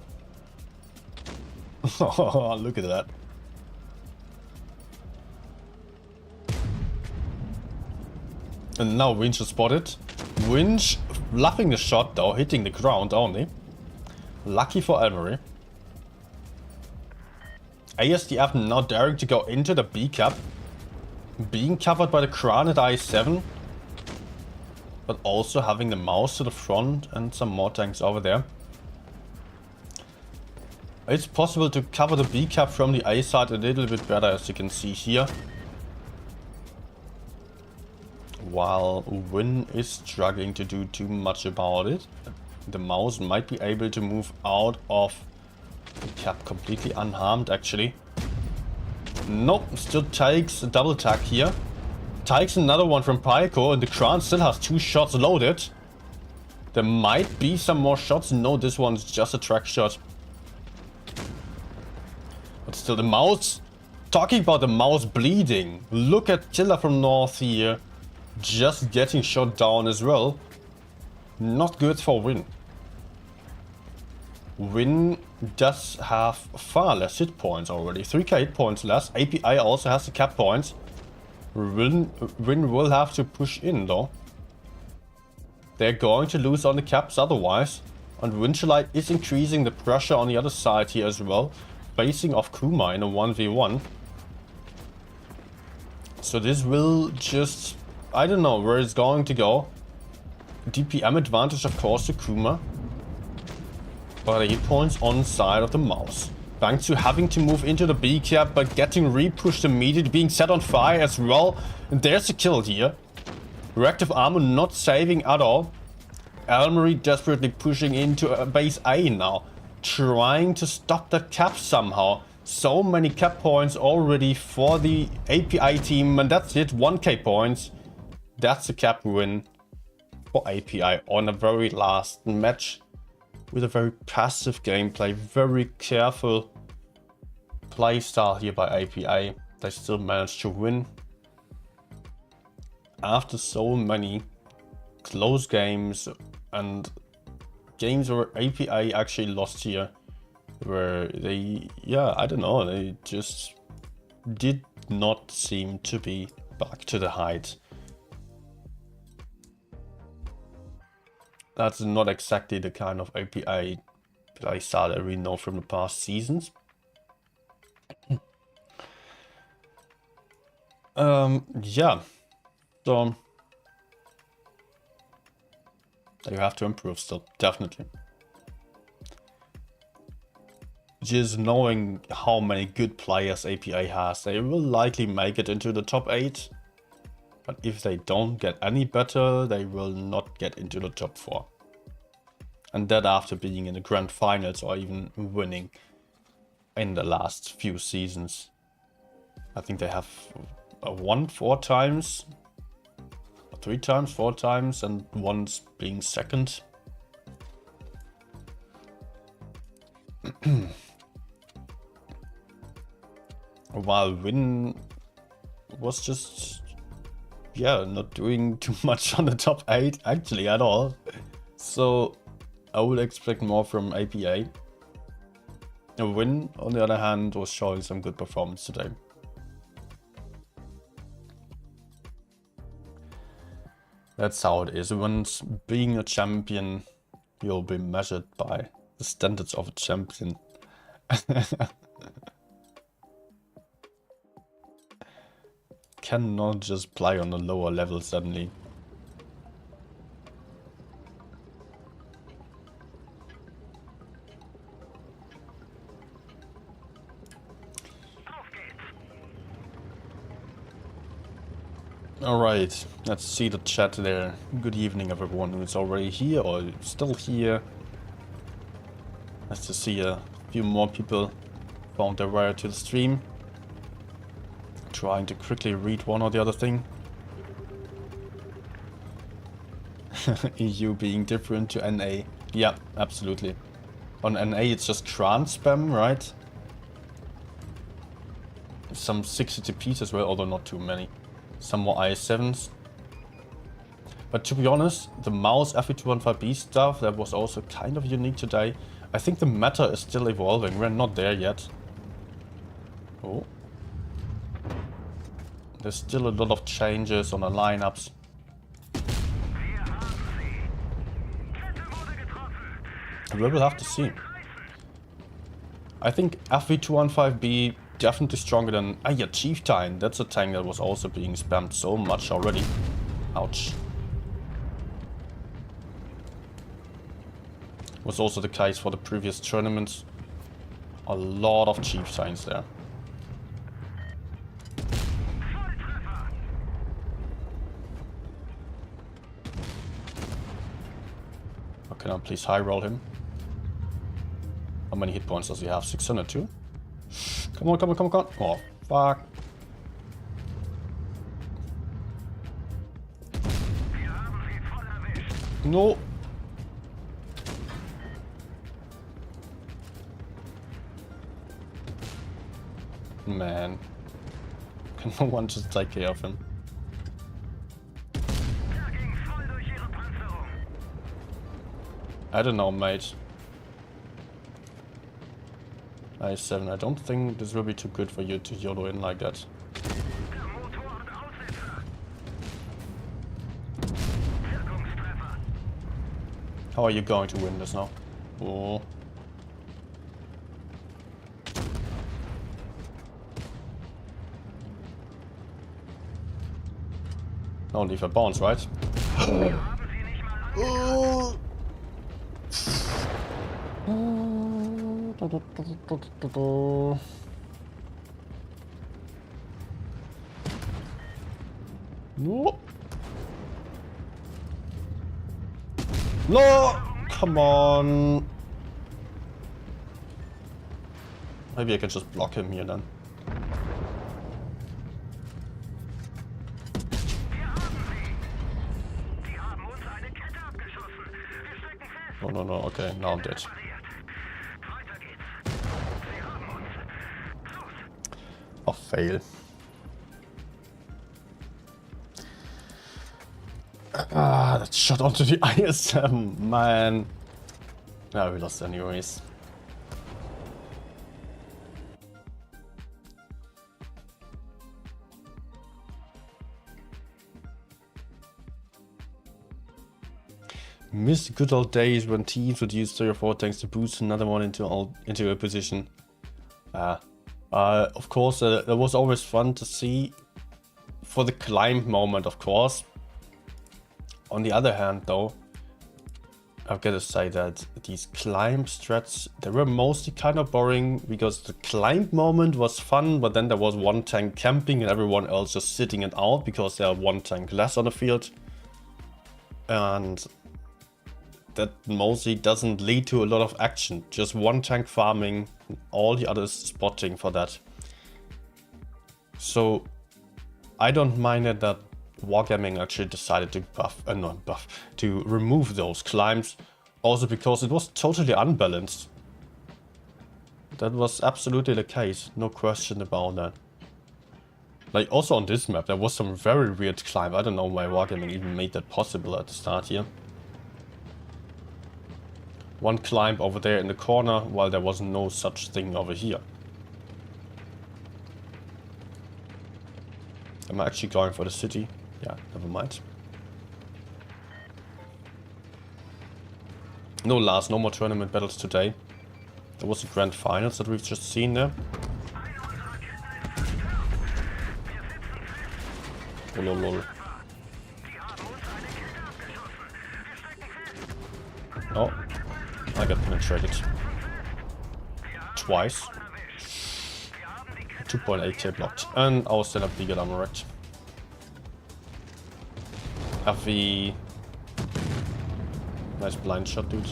Look at that. And now Winch is spotted. Winch bluffing the shot though, hitting the ground only. Lucky for Elmery. ASDF now daring to go into the B cap. Being covered by the Kran at I7. But also having the mouse to the front and some more tanks over there. It's possible to cover the B cap from the A side a little bit better, as you can see here. While Win is struggling to do too much about it. The mouse might be able to move out of the cap completely unharmed, actually. Nope, still takes a double tag here. Takes another one from Pyko, and the Kran still has 2 shots loaded. There might be some more shots. No, this one's just a track shot. But still, the mouse. Talking about the mouse bleeding. Look at Killer from North here. Just getting shot down as well. Not good for Win. Win does have far less hit points already. 3k hit points less. API also has the cap points. Win will have to push in though. They're going to lose on the caps otherwise. And Winchellite is increasing the pressure on the other side here as well. Facing off Kuma in a 1v1. So this will just... I don't know where it's going to go. DPM advantage of course to Kuma. But 8 points on side of the mouse. Thanks to having to move into the B cap, but getting re-pushed immediately, being set on fire as well. And there's a kill here. Reactive armor not saving at all. Elmery desperately pushing into base A now. Trying to stop that cap somehow. So many cap points already for the API team. And that's it, 1k points. That's a cap win for API on a very last match. With a very passive gameplay, very careful playstyle here by API. They still managed to win. After so many close games and games where API actually lost here. Where they, yeah, I don't know, they just did not seem to be back to the height. That's not exactly the kind of API playstyle that we know from the past seasons. Yeah. So you have to improve still, definitely. Just knowing how many good players API has, they will likely make it into the top 8. But if they don't get any better, they will not get into the top 4. And that after being in the grand finals or even winning in the last few seasons. I think they have won 4 times, 3 times, 4 times, and once being second. While Win was just, yeah, not doing too much on the top 8 actually at all. So I would expect more from APA. A Win, on the other hand, was showing some good performance today. That's how it is. Once being a champion, you'll be measured by the standards of a champion. Cannot just play on a lower level suddenly. Alright, let's see the chat there. Good evening everyone who's already here or still here. Nice to see a few more people found their way to the stream. Trying to quickly read one or the other thing. EU being different to NA. Yeah, absolutely. On NA it's just Kran spam, right? Some 60 TPs as well, although not too many. some more IS-7s. But to be honest, the mouse FE215B stuff, that was also kind of unique today. I think the meta is still evolving, we're not there yet. Oh. There's still a lot of changes on the lineups. We will have to see. I think FE215B definitely stronger than... Ah yeah, Chieftain. That's a tank that was also being spammed so much already. Ouch. Was also the case for the previous tournaments. A lot of Chieftains there. Okay, now please high roll him. How many hit points does he have? 602? Come on, come on, come on, come on. Oh, fuck. No. Man. Can no one just take care of him? I don't know, mate. I7, I don't think this will be too good for you to YOLO in like that. How are you going to win this now? Oh. No, leave a bounce, right? No. No! Come on. Maybe I can just block him here then. Oh no, no, okay, now I'm dead. Oh, fail. Ah, that shot onto the IS-7, man. No, we lost anyways. Miss good old days when teams would use 3 or 4 tanks to boost another one into a position. Of course, that was always fun to see for the climb moment, of course. On the other hand, though, I've got to say that these climb strats, they were mostly kind of boring because the climb moment was fun, but then there was one tank camping and everyone else just sitting it out because there are one tank less on the field. And that mostly doesn't lead to a lot of action. Just one tank farming, all the others spotting for that. So I don't mind it that Wargaming actually decided to to remove those climbs. Also because it was totally unbalanced. That was absolutely the case, no question about that. Like also on this map, there was some very weird climb. I don't know why Wargaming even made that possible at the start here. One climb over there in the corner, while there was no such thing over here. Am I actually going for the city? Yeah, never mind. No, Lars, no more tournament battles today. There was the grand finals that we've just seen there. Oh, lol, lol. Oh, I got penetrated. Twice. 2.8k blocked. And our stand-up legal armor wrecked. FV. Nice blind shot, dude.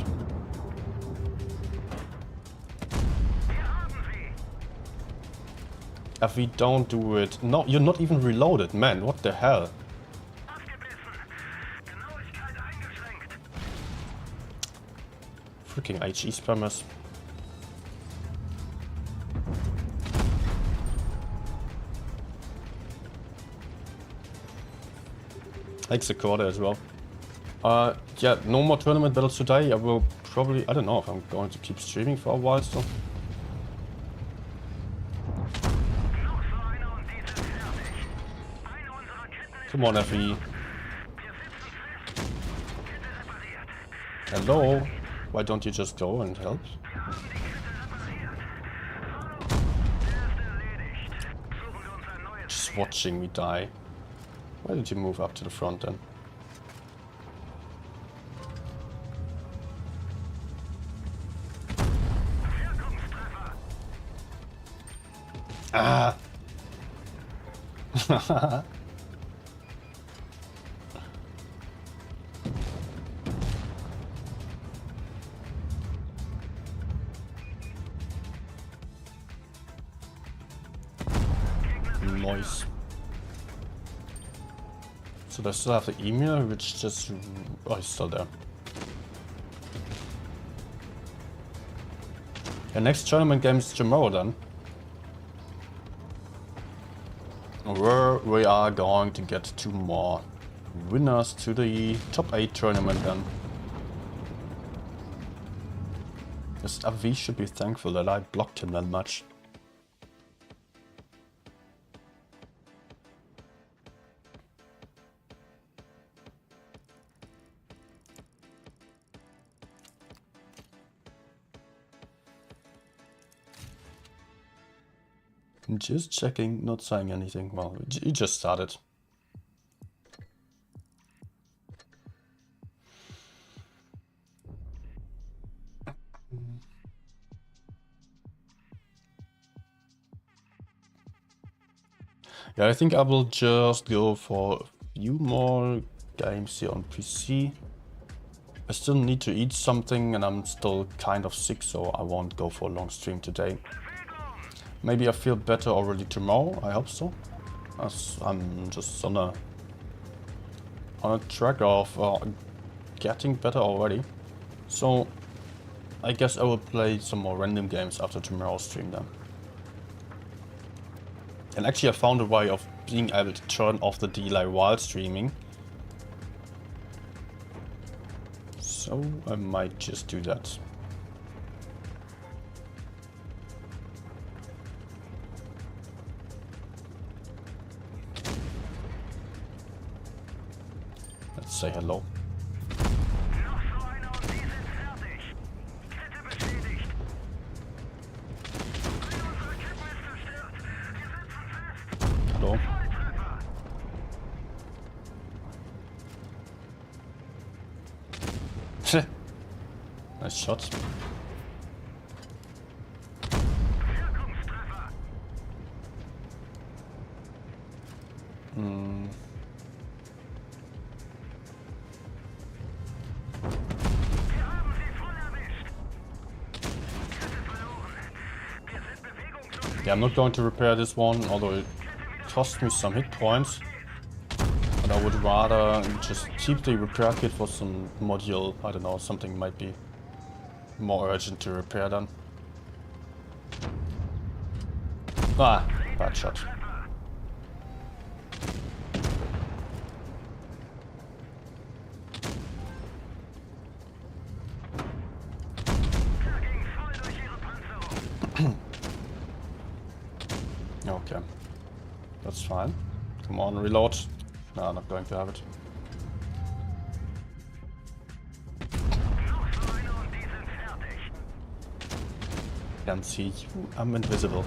FV, don't do it. No, you're not even reloaded, man. What the hell? Freaking HE spammers. Hexacorder as well. Yeah, no more tournament battles today. I will probably, I don't know if I'm going to keep streaming for a while still. Come on, FE. Hello? Why don't you just go and help? Just watching me die. Why did you move up to the front then? Ah! Noise. So they still have the email, which just... Oh, he's still there. The next tournament game is tomorrow then. Where we are going to get 2 more winners to the top 8 tournament then. This AV should be thankful that I blocked him that much. Just checking, not saying anything. Well, he just started. Yeah, I think I will just go for a few more games here on PC. I still need to eat something and I'm still kind of sick, so I won't go for a long stream today. Maybe I feel better already tomorrow, I hope so. As I'm just on a track of getting better already. So I guess I will play some more random games after tomorrow's stream then. And actually I found a way of being able to turn off the delay while streaming. So I might just do that. Let's say hello. Hello. Nice shot. Yeah, I'm not going to repair this one, although it cost me some hit points. But I would rather just keep the repair kit for some module. I don't know, something might be more urgent to repair then. Ah, bad shot. Okay, that's fine. Come on, reload. No, not going to have it. Can't see you. I'm invisible.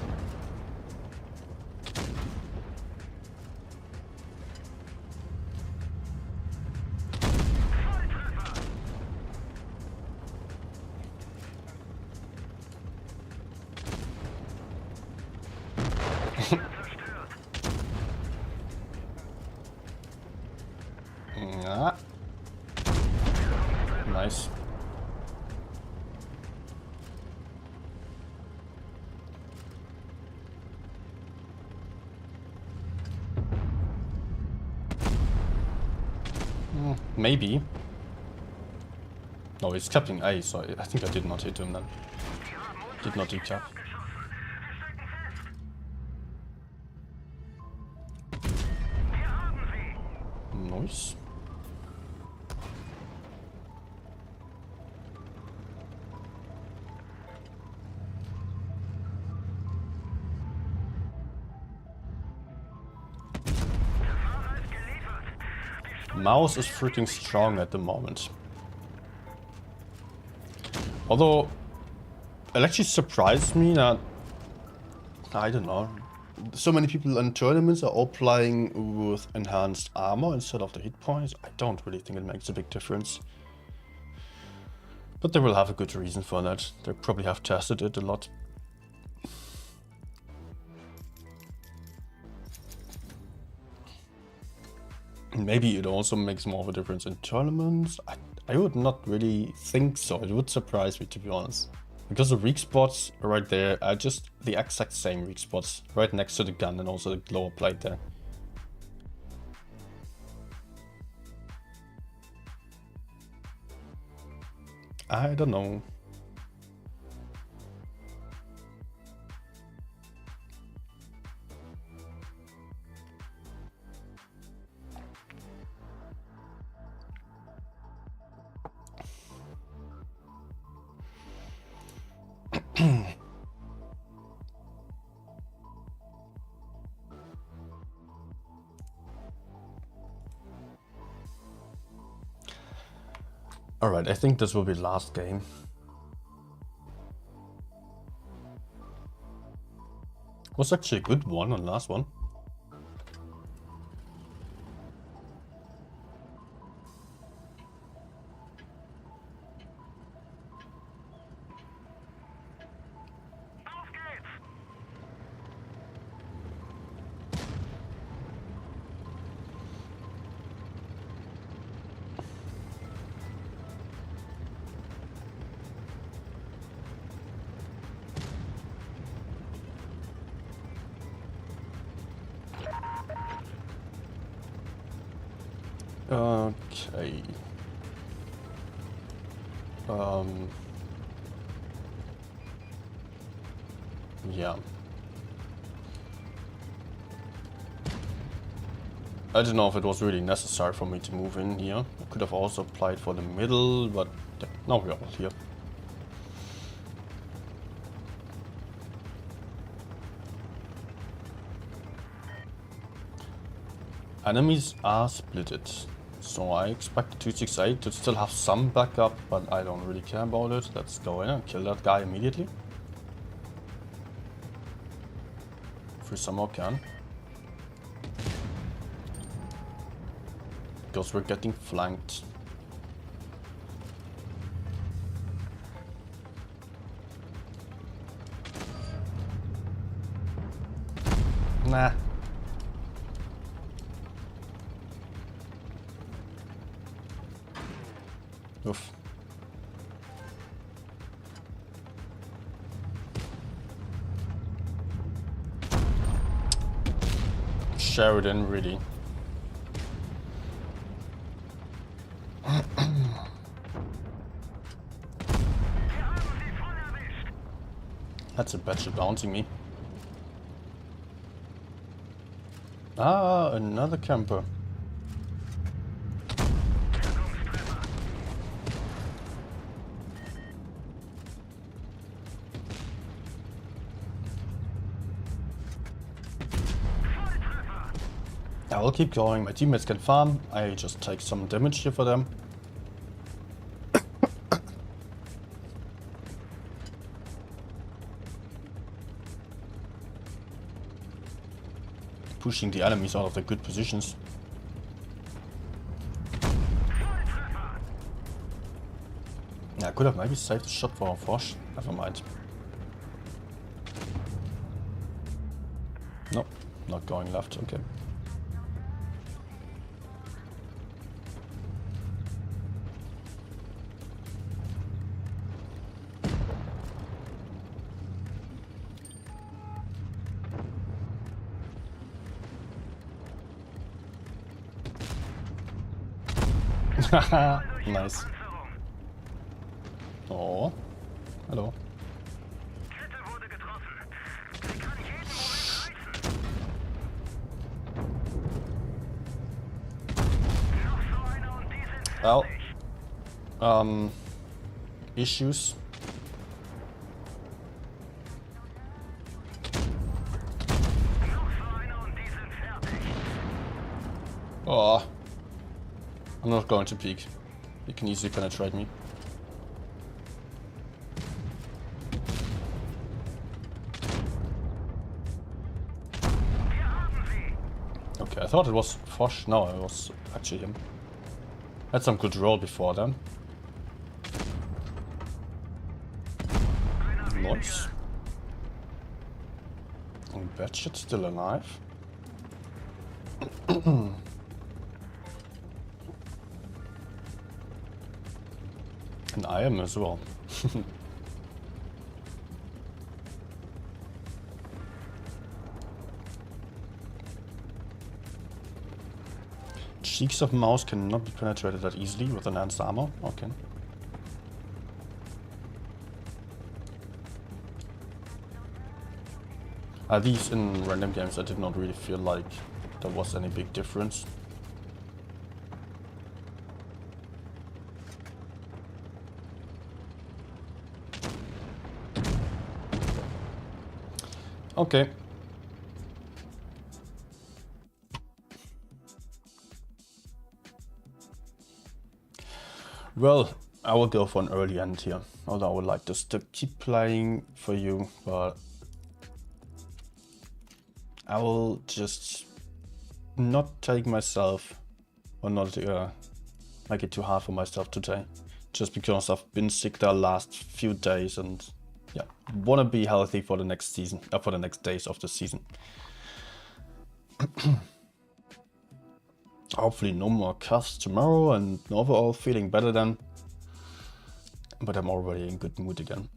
Ah. Nice. Maybe. No, he's capping A, so I think I did not hit him then. Did not decap. Nice. mouse is freaking strong at the moment. Although, it actually surprised me that, I don't know, so many people in tournaments are all playing with enhanced armor instead of the hit points. I don't really think it makes a big difference. But they will have a good reason for that. They probably have tested it a lot. Maybe it also makes more of a difference in tournaments. I would not really think so. It would surprise me, to be honest. Because the weak spots right there are just the exact same weak spots. Right next to the gun and also the lower plate there. I don't know. Alright, I think this will be the last game. Was actually a good one on last one. Okay. Yeah. I don't know if it was really necessary for me to move in here. I could have also applied for the middle, but now we're all here. Enemies are splitted, so I expect 268 to still have some backup, but I don't really care about it. Let's go in and kill that guy immediately. If we somehow can. Because we're getting flanked. Nah. Oof. Sheridan, really. That's a bad shit bouncing me. Ah, another camper. I will keep going. My teammates can farm. I just take some damage here for them. Pushing the enemies out of their good positions. Yeah, I could have maybe saved the shot for a Fosh. Never mind. Nope, not going left. Okay. Nice. Oh, hallo. Well, issues. Oh. I'm not going to peek. You can easily penetrate me. Okay, I thought it was Foch. No, it was actually him. Had some good roll before then. Nice. And Batshit's still alive. And I am as well. Cheeks of mouse cannot be penetrated that easily with enhanced armor. Okay. These in random games I did not really feel like there was any big difference. Okay. Well, I will go for an early end here. Although I would like this to keep playing for you, but I will just not take myself, or not make it too hard for myself today. Just because I've been sick the last few days and yeah, wanna be healthy for the next season, for the next days of the season. Hopefully no more cuffs tomorrow and overall feeling better then. But I'm already in good mood again.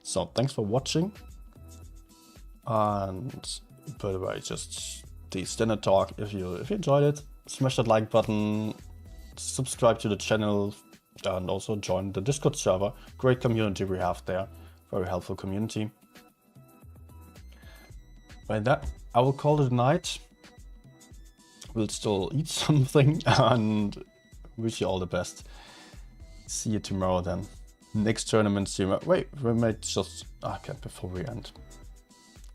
So thanks for watching. And by the way, just the standard talk. If you enjoyed it, smash that like button, subscribe to the channel, and also join the Discord server. Great community we have there. Very helpful community. By that, I will call it a night. We'll still eat something and wish you all the best. See you tomorrow then. Next tournament stream. Wait, we might just... Okay, before we end.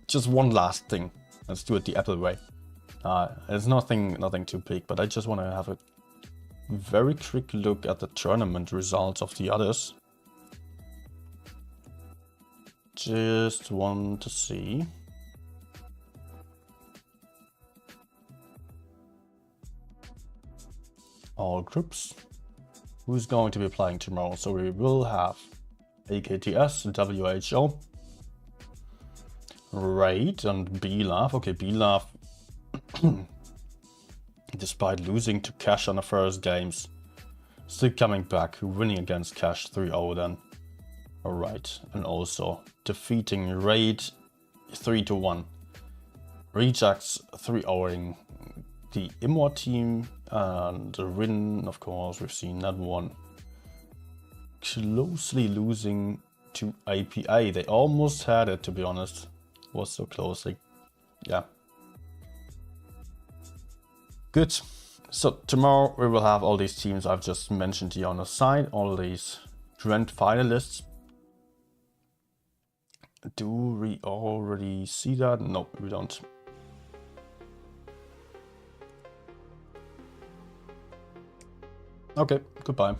Just one last thing. Let's do it the Apple way. It's nothing too big, but I just want to have a very quick look at the tournament results of the others. Just want to see. All groups. Who's going to be playing tomorrow? So we will have AKTS, WHO, Raid, and BLAV. Okay, BLAV, despite losing to Cash on the first games, still coming back, winning against Cash 3-0 then. Alright, and also defeating Raid 3-1. Rejects 3-0ing the Immor team, and the win, of course, we've seen that one. Closely losing to APA. They almost had it, to be honest. Was so close. Like, yeah. Good. So tomorrow we will have all these teams I've just mentioned here on the side. All these grand finalists. Do we already see that? No, we don't. Okay, goodbye.